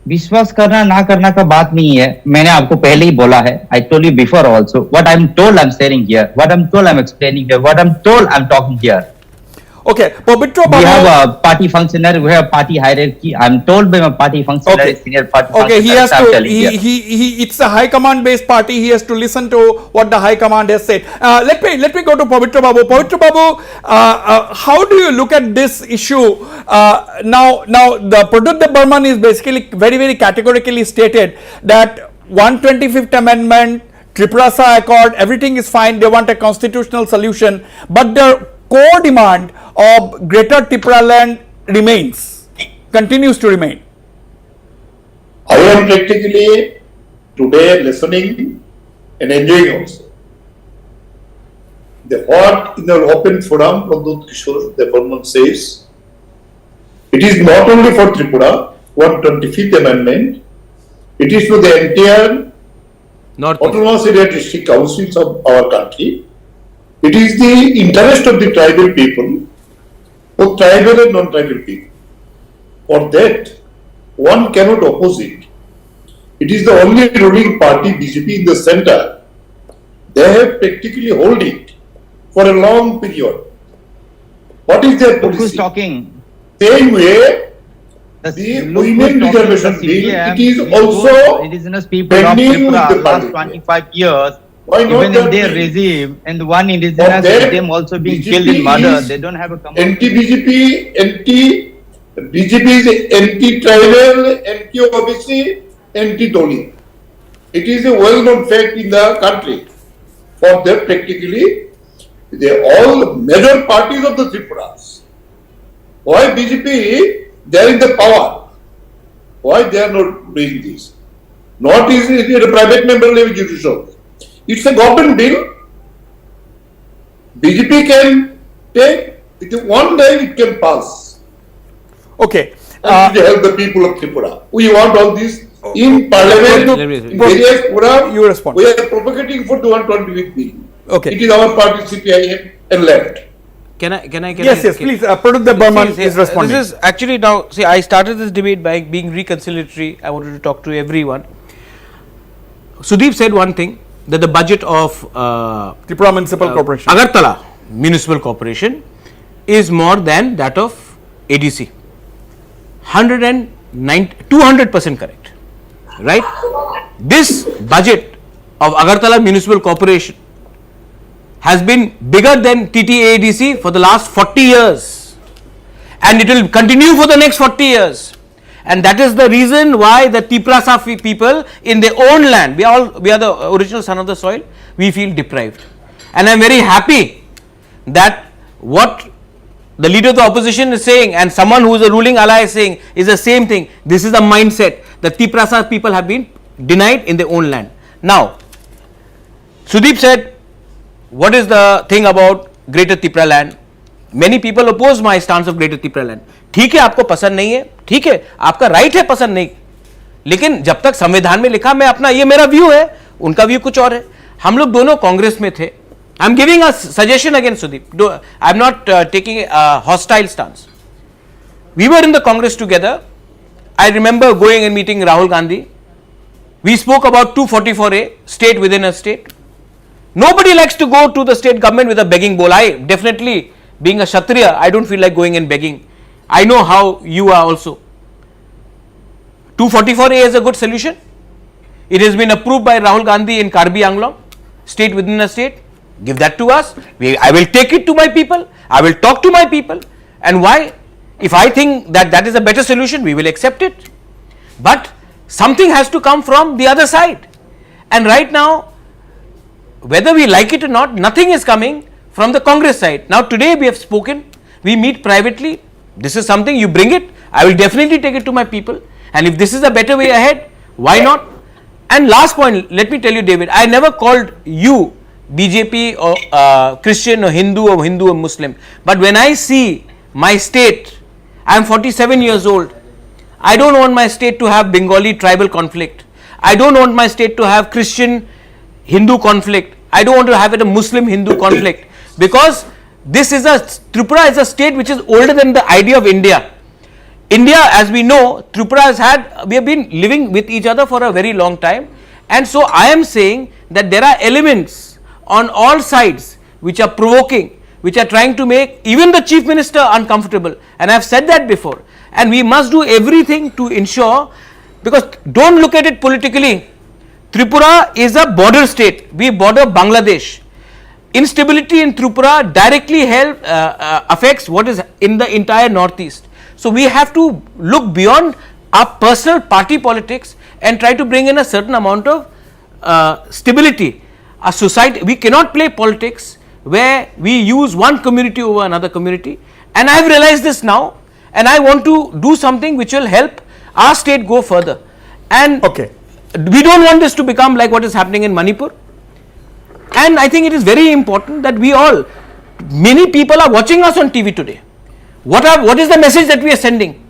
T: विश्वास करना ना करना का बात नहीं है. मैंने आपको पहले ही बोला है. I told you before also. What I'm told, I'm sharing here. What I'm told, I'm explaining here. What I'm told, I'm talking here.
A: Okay, Pavitra Babu.
T: We have a party functionary. We have party hierarchy. I'm told by my party functionary, senior party functionary.
A: Okay, he has to. It's a high command based party. He has to listen to what the high command has said. Let me go to Pavitra Babu. Pavitra Babu, how do you look at this issue? Now the Pradyut Dev Burman is basically very categorically stated that 125th amendment, Tripura Accord, everything is fine. They want a constitutional solution, but their core demand of Greater Tripura Land continues to remain.
R: I am practically today listening and enjoying also. what in the open forum, Pradut Kishore, the government says, it is not only for Tripura, 125th Amendment, it is for the entire autonomous area district councils of our country. It is the interest of the tribal people, both tribal and non-tribal people. For that, one cannot oppose it. It is the only ruling party, BJP, in the center. They have practically hold it for a long period. What is their policy?
T: Who's talking?
R: Same way, the women reservation bill, it is also
T: indigenous people
R: pending
T: of
R: with
T: Tripura
R: the
T: last
R: parliament.
T: 25 years.
R: Why not
T: Even
R: that
T: in their
R: bill?
T: regime, and one indigenous
R: that,
T: them also being
R: BJP
T: killed in murder,
R: is
T: they don't have a common.
R: BJP is anti-tribal, anti-OBC, anti-Doli. It is a well-known fact in the country. For that, practically, they all major parties of the Tripuras. Why BJP? They are in the power. Why they are not doing this? Not is it a private member level judicial. It's a government bill. BJP can take it one day, it can pass.
A: Okay.
R: And to help the people of Tripura. We want all this in parliament, in various forums.
A: You respond.
R: We are propagating for the 125th bill.
A: Okay.
R: It is our party CPIM and left.
S: Can I?
A: Yes, please. Pradut Burman is responding.
S: This is actually now. See, I started this debate by being reconciliatory. I wanted to talk to everyone. Sudeep said one thing, that the budget of
A: Tripura Municipal Corporation,
S: Agartala Municipal Corporation, is more than that of ADC. 200% correct, right? This budget of Agartala Municipal Corporation has been bigger than TTADC for the last 40 years, and it will continue for the next 40 years. And that is the reason why the Tripura people in their own land, we are the original son of the soil, we feel deprived. And I am very happy that what the leader of the opposition is saying and someone who is a ruling ally is saying is the same thing. This is the mindset that Tripura people have been denied in their own land. Now, Sudeep said, what is the thing about Greater Tripura land? Many people oppose my stance of Greater Tripura land. ठीक है, आपको पसंद नहीं है, ठीक है, आपका right है पसंद नहीं, लेकिन जब तक संविधान में लिखा, मैं अपना, ये मेरा व्यू है, उनका व्यू कुछ और है. हम लोग दोनों कांग्रेस में थे. I am giving a suggestion again Sudeep, I am not taking hostile stance. We were in the Congress together. I remember going and meeting Rahul Gandhi. We spoke about 244A, state within a state. Nobody likes to go to the state government with a begging bowl. I definitely, being a Kshatriya, I don't feel like going and begging. I know how you are also. 244A is a good solution. It has been approved by Rahul Gandhi in Karbi Anglong, state within a state. Give that to us. I will take it to my people. I will talk to my people. And why? If I think that that is a better solution, we will accept it. But something has to come from the other side. And right now, whether we like it or not, nothing is coming from the Congress side. Now today we have spoken, we meet privately. This is something, you bring it, I will definitely take it to my people. And if this is a better way ahead, why not? And last point, let me tell you, David, I never called you BJP or Christian or Hindu or Muslim. But when I see my state, I am 47 years old. I don't want my state to have Bengali tribal conflict. I don't want my state to have Christian Hindu conflict. I don't want to have it a Muslim Hindu conflict, because this is Tripura is a state which is older than the idea of India. India, as we know, Tripura we have been living with each other for a very long time, and so I am saying that there are elements on all sides which are provoking, which are trying to make even the Chief Minister uncomfortable, and I have said that before, and we must do everything to ensure, because don't look at it politically. Tripura is a border state. We border Bangladesh. Instability in Tripura directly affects what is in the entire northeast. So we have to look beyond our personal party politics and try to bring in a certain amount of stability. A society, we cannot play politics where we use one community over another community, and I have realized this now, and I want to do something which will help our state go further. And we don't want this to become like what is happening in Manipur. And I think it is very important that we all, many people are watching us on TV today. What is the message that we are sending?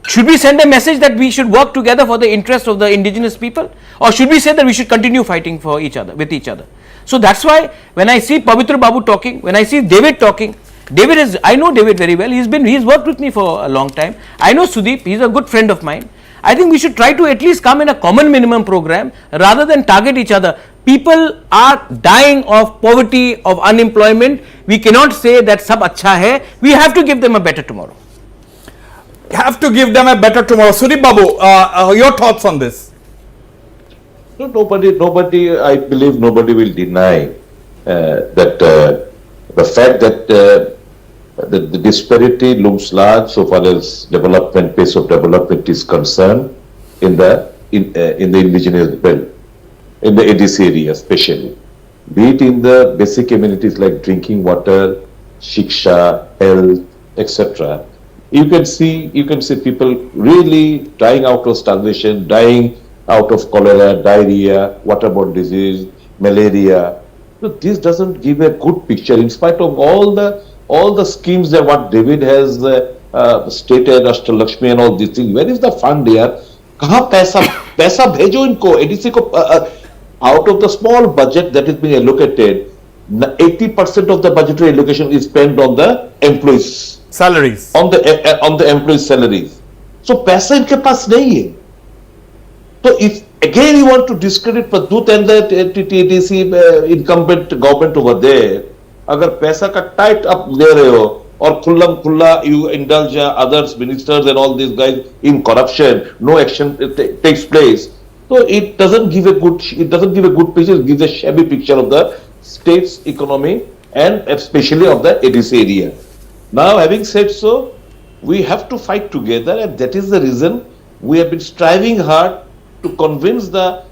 S: Should we send a message that we should work together for the interest of the indigenous people, or should we say that we should continue fighting for each other, with each other? So that's why when I see Pavitra Babu talking, when I see David talking, I know David very well. He's worked with me for a long time. I know Sudeep, he's a good friend of mine. I think we should try to at least come in a common minimum program rather than target each other. People are dying of poverty, of unemployment. We cannot say that sab acha hai. We have to give them a better tomorrow.
A: Have to give them a better tomorrow. Sudeep Babu, your thoughts on this?
Q: No, nobody, I believe nobody will deny that the fact that the disparity looms large so far as development, pace of development is concerned in the indigenous belt, in the ADC area especially. Be it in the basic amenities like drinking water, shiksha, health, etc. You can see people really dying out of starvation, dying out of cholera, diarrhea, waterborne disease, malaria. So this doesn't give a good picture in spite of all the schemes that what David has stated, Ashtalakshmi and all these things. Where is the fund here? Kahan paisa bhejo inko, ADC ko, out of the small budget that is being allocated, 80% of the budgetary allocation is spent on the employees.
A: Salaries.
Q: On the employees' salaries. So paisa inke paas nahi hai. So if again you want to discredit Pradut and the TTDC incumbent government over there, agar paisa ka tight up le rahe ho or khulla you indulge others, ministers and all these guys in corruption, no action takes place. So it doesn't give a good picture, it gives a shabby picture of the state's economy and especially of the ADC area. Now having said so, we have to fight together, and that is the reason we have been striving hard to convince the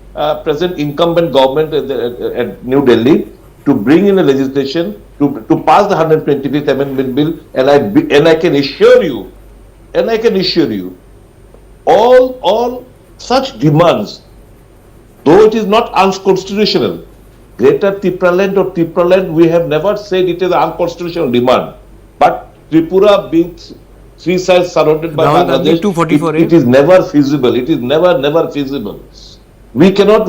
Q: present incumbent government at New Delhi to bring in a legislation to pass the 125th Amendment Bill, and I can assure you, all such demands, though it is not unconstitutional, Greater Tipraland or Tipraland, we have never said it is an unconstitutional demand, but Tripura being three sides surrounded by Bangladesh, it is never feasible. It is never feasible. We cannot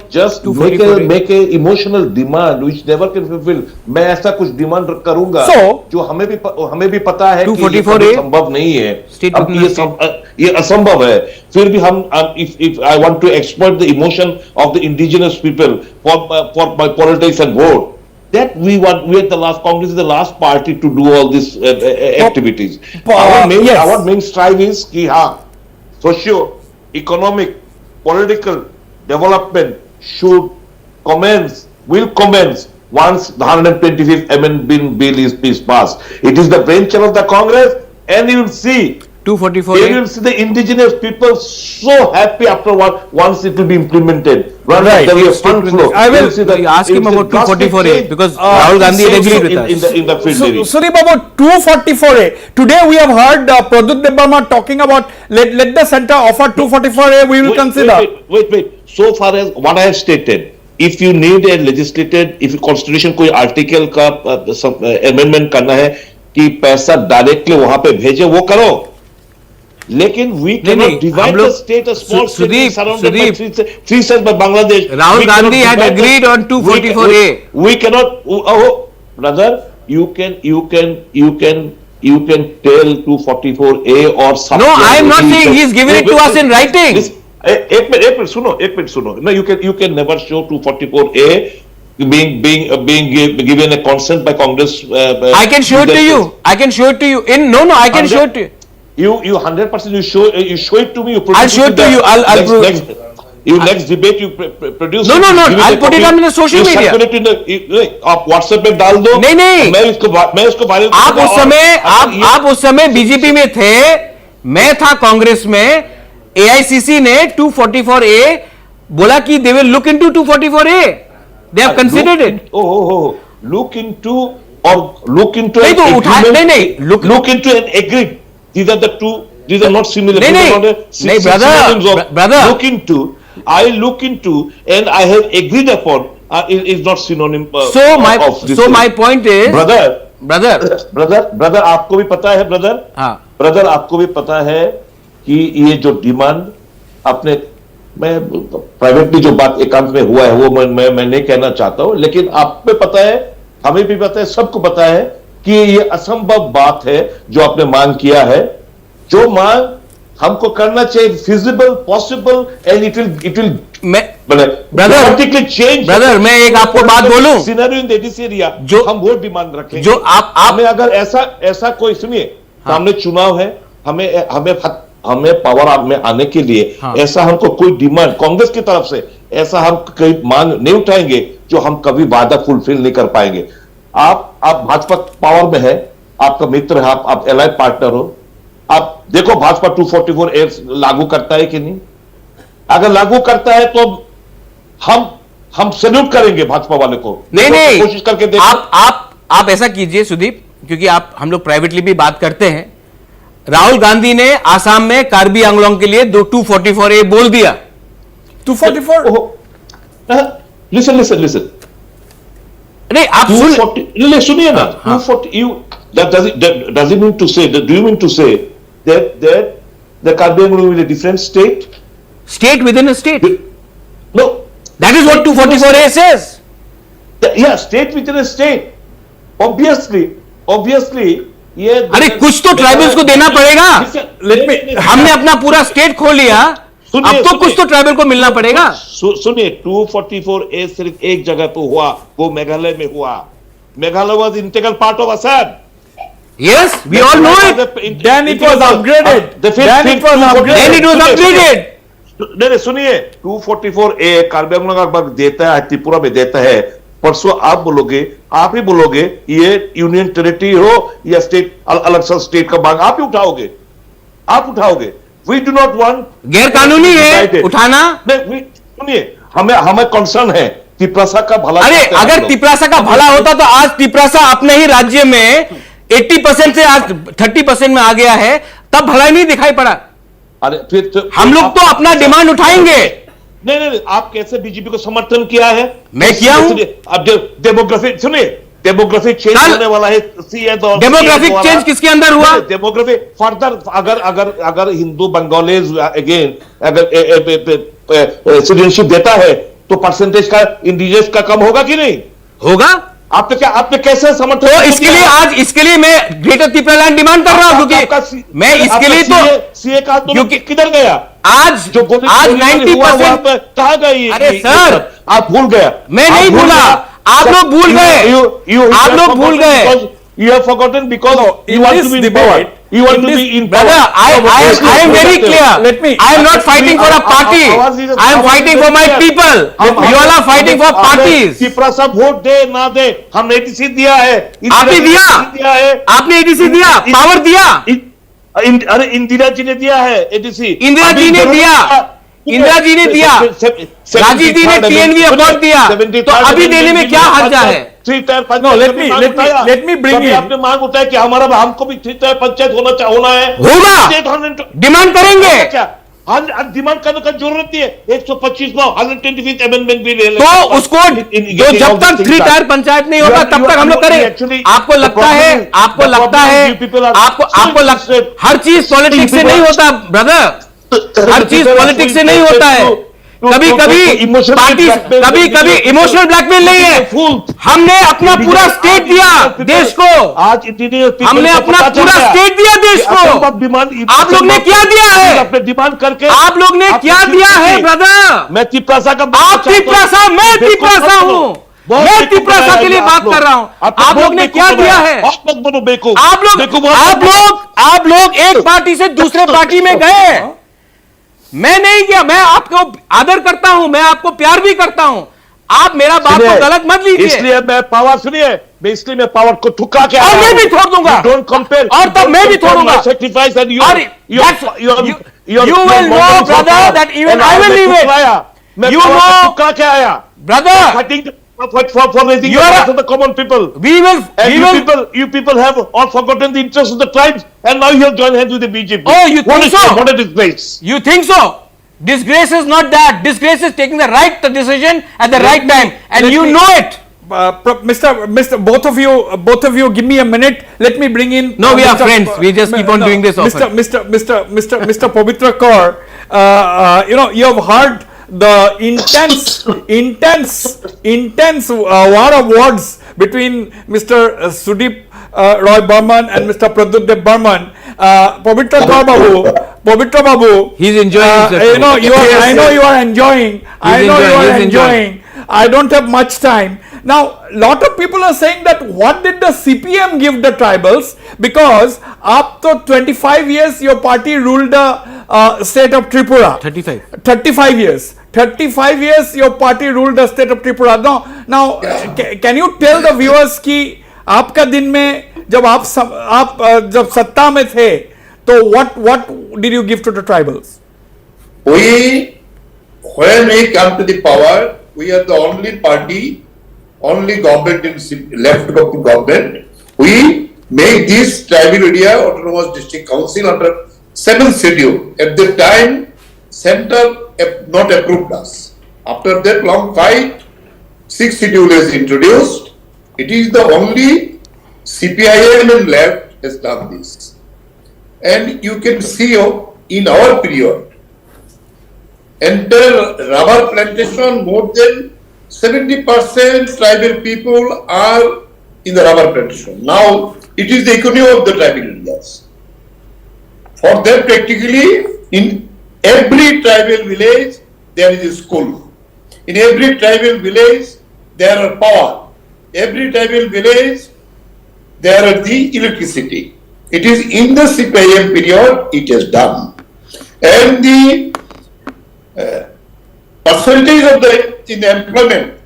Q: just make a emotional demand which never can fulfill. मैं ऐसा कुछ demand करूँगा जो हमें भी पता है कि ये संभव नहीं है. अब ये असंभव है. फिर भी हम if I want to exploit the emotion of the indigenous people for my politics and vote, that we are the last, Congress is the last party to do all these activities. Our main strive is कि हाँ, socio, economic, political development will commence once the 125th Amendment Bill is passed. It is the brainchild of the Congress, and you will see
S: 244.
Q: You will see the indigenous people so happy after once it will be implemented.
A: Right.
Q: There will be a fund flow.
S: I will ask him about 244A because Rahul Gandhi had agreed with us.
Q: In the field area.
A: Sudeep, about 244A. Today we have heard Pradut Debbarma talking about let the centre offer 244A. We will consider.
Q: Wait. So far as what I have stated, if you need a legislated, if constitution कोई article का amendment करना है कि पैसा directly वहाँ पे भेजे वो करो. लेकिन we cannot divide the state, a small state surrounded by three states by Bangladesh.
S: Rahul Gandhi had agreed on 244A.
Q: We cannot. Oh, brother, you can tell 244A or something.
S: No, I am not saying he is giving it to us in writing.
Q: एक minute सुनो. No, you can never show 244A being given a consent by Congress.
S: I can show it to you. I can show it to you. I can show it to you.
Q: You 100% you show it to me.
S: I'll show it to you. I'll prove it.
Q: Next debate you produce.
S: No. I'll put it on the social media.
Q: आप WhatsApp पे डाल दो.
S: नहीं.
Q: मैं इसको viral.
S: आप उस समय बीजेपी में थे. मैं था कांग्रेस में. AICC ने 244A बोला कि they will look into 244A. They have considered it.
Q: Look into Look into and agree. These are the two. These are not similar.
S: Brother.
Q: I look into and I have agreed upon is not synonym of this.
S: So my point is,
Q: brother, आपको भी पता है brother, आपको भी पता है कि ये जो डिमांड अपने, मैं प्राइवेटली जो बात एकांत में हुआ है वो मैं नहीं कहना चाहता हूं, लेकिन आप पे पता है, हमें भी पता है, सबको पता है कि ये असंभव बात है जो आपने मांग किया है। जो मांग हमको करना चाहिए feasible, possible and it will
S: brother मैं एक आपको बात बोलूं,
Q: सिनेरियो इन दिस एरिया जो हम वोट डिमांड रखेंगे,
S: जो आप
Q: हमें अगर ऐसा कोई, सुनिए, सामने चुनाव है, हमें पावर में आने के लिए ऐसा हमको कोई डिमांड कांग्रेस की तरफ से ऐसा हम कोई मांग नहीं उठाएंगे जो हम कभी वादा फुलफिल नहीं कर पाएंगे। आप भाजपा पावर में है, आपका मित्र है, आप एलाइड पार्टनर हो, आप देखो भाजपा 244A लागू करता है कि नहीं। अगर लागू करता है तो हम सैल्यूट करेंगे भाजपा वाले को।
S: नहीं
Q: कोशिश करके देखो।
S: आप ऐसा कीजिए सुदीप, क्योंकि हम लोग प्राइवेटली भी बात करते हैं। राहुल गांधी ने आसाम में कार्बी आंगलोंग के लिए 244A बोल दिया।
Q: 244 लिसन
S: नहीं, आप
Q: सुनिए ना। 240 does it mean to say, do you mean to say that the Karbi Anglong is a different state
S: within a state?
Q: No,
S: that is what 244A says.
Q: Yeah, state within a state. Obviously ये,
S: अरे कुछ तो tribals को देना पड़ेगा। हमने अपना पूरा स्टेट खो लिया, अब तो कुछ तो ट्राइबल को मिलना पड़ेगा।
Q: सुनिए, 244A सिर्फ एक जगह पे हुआ, वो मेघालय में हुआ। Meghalaya was integral part of Assam.
S: Yes, we all know it.
A: Then it was upgraded.
S: Then it was upgraded.
Q: नहीं, सुनिए, 244A कार्बी आंगलोंग देता है, त्रिपुरा में देता है। परसों आप ही बोलोगे ये यूनियन टेरिटरी हो या स्टेट, अलग सा स्टेट का मांग आप ही उठाओगे। वी डू नॉट वांट,
S: गैर कानूनी है उठाना।
Q: सुनिए, हमें कंसर्न है तिपरासा का भला।
S: अरे अगर तिपरासा का भला होता तो आज तिपरासा अपने ही राज्य में 80% से आज 30% में आ गया है, तब भला ही नहीं दिखाई पड़ा।
Q: अरे फिर
S: हम लोग तो अपना डिमांड उठाएंगे।
Q: नहीं, आप कैसे बीजेपी को समर्थन किया है?
S: मैं किया हूं।
Q: अब डेमोग्राफी सुनिए, डेमोग्राफी चेंज होने वाला है।
S: डेमोग्राफिक चेंज किसके अंदर हुआ?
Q: डेमोग्राफी फर्दर अगर हिंदू बंगालीज अगेन अगर सिटीजनशिप देता है तो परसेंटेज का इंडिजिनस का कम होगा कि नहीं
S: होगा?
Q: आपने कैसे समर्थन?
S: तो इसके लिए मैं ग्रेटर त्रिपुरा लैंड डिमांड कर रहा हूं, क्योंकि मैं इसके लिए तो
Q: सीए का किधर गया?
S: आज 90%
Q: कहा गई?
S: अरे सर,
Q: आप भूल गया।
S: मैं नहीं भूला, आप लोग भूल गए। आप लोग भूल गए।
Q: You have forgotten because you want to be in power. You want to be in power.
S: Brother, I am very clear. I am not fighting for a party. I am fighting for my people. You all are fighting for parties.
Q: Tiprasa vote दे ना दे, हमने ADC दिया है।
S: आपने दिया है? आपने एडीसी दिया, पावर दिया।
Q: अरे इंदिरा जी ने दिया है एडीसी।
S: इंदिरा जी ने दिया, राजीव जी ने TNV अपॉइंट दिया, तो अभी देने में क्या हर्जा है?
A: let me bring in.
Q: आपने मांग उठाया कि हमको भी 3 टायर पंचायत होना है।
S: होगा, डिमांड करेंगे।
Q: डिमांड करने का जरूरत नहीं है। 125 में 125th अमेंडमेंट भी ले ले,
S: तो उसको जब तक 3 टायर पंचायत नहीं होगा तब तक हम लोग करें। आपको लगता है हर चीज पॉलिटिक्स से नहीं होता ब्रदर, हर चीज पॉलिटिक्स से नहीं होता है। कभी इमोशनल ब्लैकमेल नहीं है। हमने अपना पूरा स्टेट दिया देश को, हमने अपना पूरा स्टेट दिया देश को। आप लोग ने क्या दिया है?
Q: अपने डिमांड करके
S: आप लोग ने क्या दिया है ब्रदर?
Q: मैं तिपरासा का,
S: आप तिपरासा, मैं तिपरासा हूँ, मैं तिपरासा के लिए बात कर रहा हूँ। आप लोग ने क्या दिया है? आप लोग एक पार्टी से दूसरे पार्टी में गए, मैं नहीं किया। मैं आपको आदर करता हूं, मैं आपको प्यार भी करता हूं। आप मेरा बात को गलत मत लीजिए।
Q: इसलिए मैं पावर, सुनिए, इसलिए मैं पावर को ठुका के
S: और मैं भी छोड़ दूंगा।
Q: डोंट कंपेयर,
S: और तब मैं भी छोड़ूंगा।
Q: Sacrifice and
S: you will know brother that even I will leave it.
Q: You know, ठुका के आया
S: brother,
Q: for raising the voice of the common people. You people have all forgotten the interests of the tribes, and now you have joined hands with the BJP.
S: Oh, you think so?
Q: What is this place?
S: You think so? Disgrace is not that. Disgrace is taking the right decision at the right time, and you know it.
A: Mr. Both of you, give me a minute. Let me bring in.
S: No, we are friends. We just keep on doing this often.
A: Mr. Pavitra Kaur, you have heard the intense war of words between Mr. Sudeep Roy Burman and Mr. Pradut Dev Burman. Pavitra Kaur Babu,
S: he's enjoying himself.
A: I know you are enjoying. I don't have much time. Now, lot of people are saying that what did the CPM give the tribals, because after 25 years your party ruled the state of Tripura. 35 years. 35 years your party ruled the state of Tripura. Now can you tell the viewers कि आपका दिन में जब आप जब सत्ता में थे तो what did you give to the tribals?
R: When we come to the power, we are the only party, only government in left government. We make this tribal area autonomous district council under 7th schedule. At the time, center not approved us. After that long fight, 6th schedule is introduced. It is the only CPIM and left has done this. And you can see in our period, entire rubber plantation, more than 70% tribal people are in the rubber plantation. Now, it is the economy of the tribal areas. For that, practically, in every tribal village, there is a school. In every tribal village, there are power. Every tribal village, there are the electricity. It is in the CPIM period, it is done. And the percentage of in the employment,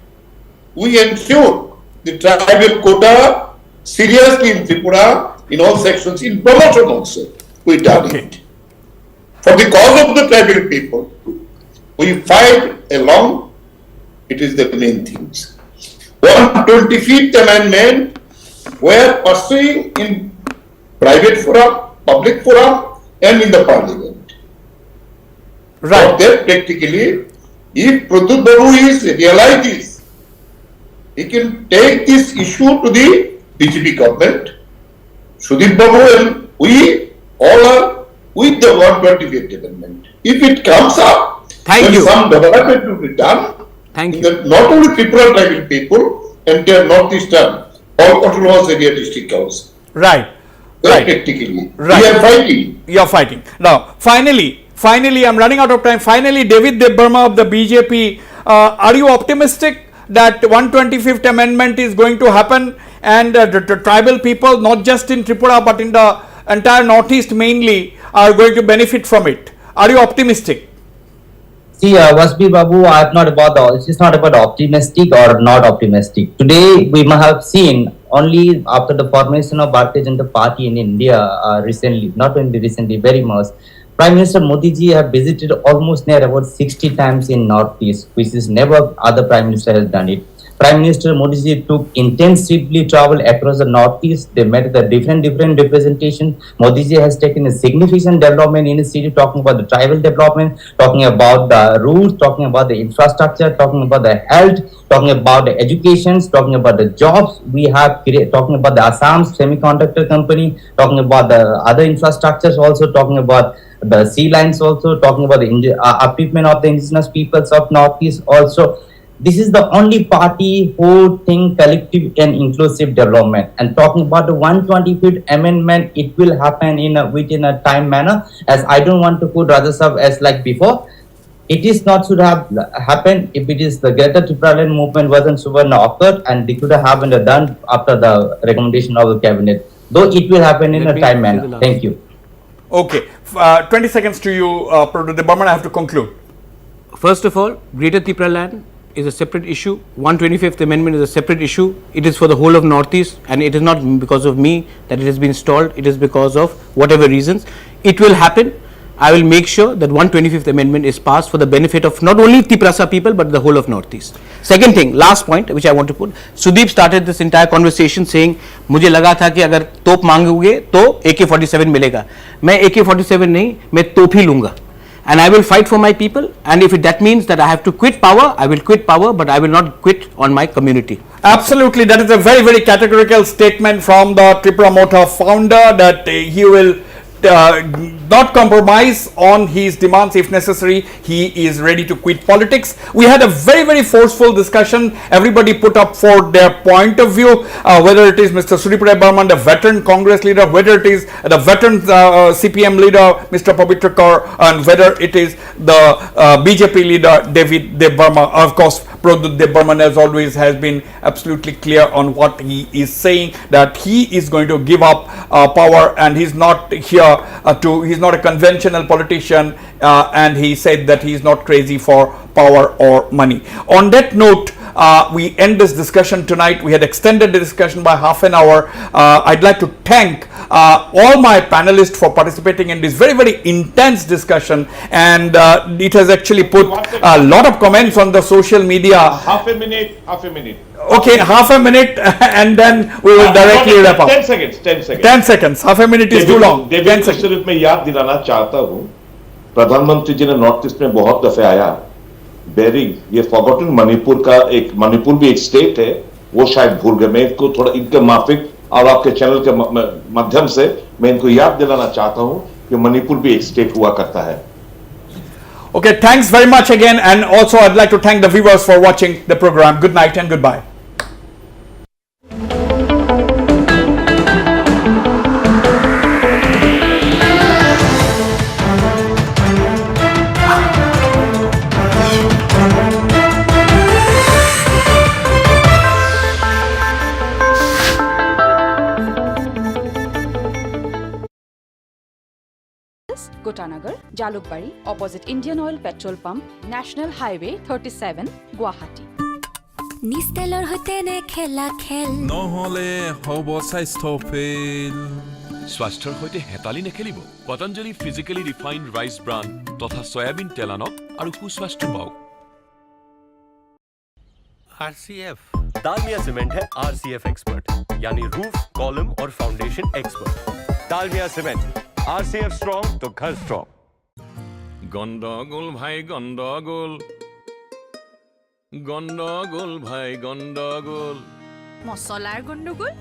R: we ensure the tribal quota seriously in Tripura, in all sections, in promotion also, we done it. For the cause of the tribal people, we fight along, it is the main things. 125th Amendment, we are pursuing in private forum, public forum, and in the parliament.
A: Right.
R: For that, practically, if Pradut Babu is realizes, he can take this issue to the BJP government. Sudeep Babu and we all are with the 125th Amendment. If it comes up, some development will be done. Not only Tripura tribal people, entire northeastern, all autonomous area district council.
A: Right.
R: Practically.
A: Right.
R: We are fighting.
A: You are fighting. Now, finally, I'm running out of time. Finally, David Dev Burma of the BJP, are you optimistic that 125th Amendment is going to happen and the tribal people, not just in Tripura but in the entire Northeast mainly, are going to benefit from it? Are you optimistic?
T: See, Wasbir Babu, it's not about optimistic or not optimistic. Today, we must have seen only after the formation of Bharatiya Janata Party in India recently, not only recently, very much, Prime Minister Modi ji have visited almost near about 60 times in Northeast, which is never other Prime Minister has done it. Prime Minister Modi ji took intensively travel across the Northeast. They met the different representation. Modi ji has taken a significant development in the city, talking about the tribal development, talking about the roads, talking about the infrastructure, talking about the health, talking about the education, talking about the jobs we have created, talking about the Assam semiconductor company, talking about the other infrastructures, also talking about the sea lines, also talking about the upliftment of the indigenous peoples of Northeast also. This is the only party who think collective and inclusive development. And talking about the 125th Amendment, it will happen within a time manner. As I don't want to put Rajya Sabha as like before. It is not should have happened if it is the Greater Tripura movement wasn't Suvarna occurred, and it could have happened done after the recommendation of the cabinet. Though it will happen in a time manner. Thank you.
A: Okay, 20 seconds to you, Pradut Dev Burman. I have to conclude.
S: First of all, Greater Tripura land is a separate issue. 125th Amendment is a separate issue. It is for the whole of Northeast, and it is not because of me that it has been stalled. It is because of whatever reasons. It will happen. I will make sure that 125th Amendment is passed for the benefit of not only Tripura people but the whole of Northeast. Second thing, last point which I want to put. Sudeep started this entire conversation saying, मुझे लगा था कि अगर तोप मांगोगे तो AK-47 मिलेगा. मैं AK-47 नहीं, मैं तोप ही लूंगा. and I will fight for my people, and if that means that I have to quit power, I will quit power, but I will not quit on my community.
A: Absolutely, that is a very, very categorical statement from the Tripura Motor founder that he will not compromise on his demands. If necessary, he is ready to quit politics. We had a very, very forceful discussion. Everybody put up for their point of view, whether it is Mr. Tripura Burman, the veteran Congress leader, whether it is the veteran CPM leader, Mr. Pavitra Kaur, and whether it is the BJP leader, David Dev Burma. Of course, Pradut Dev Burman, as always, has been absolutely clear on what he is saying, that he is going to give up power, and he's not here he's not a conventional politician, and he said that he is not crazy for power or money. On that note, we end this discussion tonight. We had extended the discussion by half an hour. I'd like to thank all my panelists for participating in this very, very intense discussion, and it has actually put a lot of comments on the social media.
I: Half a minute.
A: Okay, half a minute, and then we will directly wrap up.
I: 10 seconds.
A: 10 seconds. Half a minute is too long. 10 seconds.
I: सिर्फ मैं याद दिलाना चाहता हूँ, प्रधानमंत्री जी ने north east में बहुत दफे आया, बेरिंग, ये फॉरगॉटन मणिपुर भी एक स्टेट है, वो शायद भूल गए। मैं इनको थोड़ा इनके माफिक और आपके चैनल के माध्यम से मैं इनको याद दिलाना चाहता हूँ कि मणिपुर भी एक स्टेट हुआ करता है।
A: Okay, thanks very much again, and also I'd like to thank the viewers for watching the program. Good night and goodbye.
O: Kotanagar, Jalukbari, opposite Indian Oil Petrol Pump, National Highway 37, Guwahati.
P: নিষ্টেলৰ হৈতে নে খেলা খেল
L: নহলে হ'ব স্বাস্থ্য fail স্বাস্থ্যৰ হৈতে হেতালি নেখেলিব Patanjali physically refined rice bran তথা সয়াবিন তেল আনক আৰু সুস্বাস্থ্য পাওক
M: RCF दालमिया सीमेंट है RCF एक्सपर्ट यानी रूफ कॉलम और foundation expert Dalmia cement RCF strong तो घर स्ट्रॉन्ग
N: গন্ডগোল ভাই গন্ডগোল গন্ডগোল ভাই গন্ডগোল
K: মছলাৰ গণ্ডগোল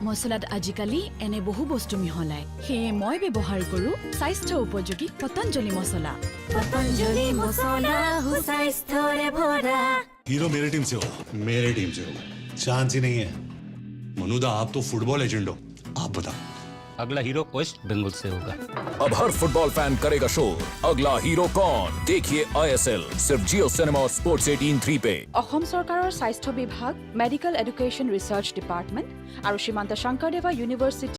O: মছলাত আজিকালি এনে বহু বস্তু মিহলাই সেয়ে মই ব্যৱহাৰ কৰো স্বাস্থ্য উপযোগী পতঞ্জলি মছলা
P: হুস্বাস্থ্যৰে ভৰা
J: हीरो मेरे टीम से हो चांस ही नहीं है मनुदा आप तो फुटबॉल एजेंट हो आप बताओ
H: अगला हीरो वेस्ट बंगाल से होगा
U: अब हर फुटबॉल फैन करेगा शोर अगला हीरो कौन देखिए ISL सिर्फ जियो सिनेमा स्पोर्ट्स 18/3 पे
O: অসম চৰকাৰৰ স্বাস্থ্য বিভাগ মেডিকেল এডুকেশ্যন ৰিচাৰ্চ ডিপাৰ্টমেণ্ট আৰু শ্ৰীমন্ত শংকৰদেৱা ইউনিভাৰ্চিটি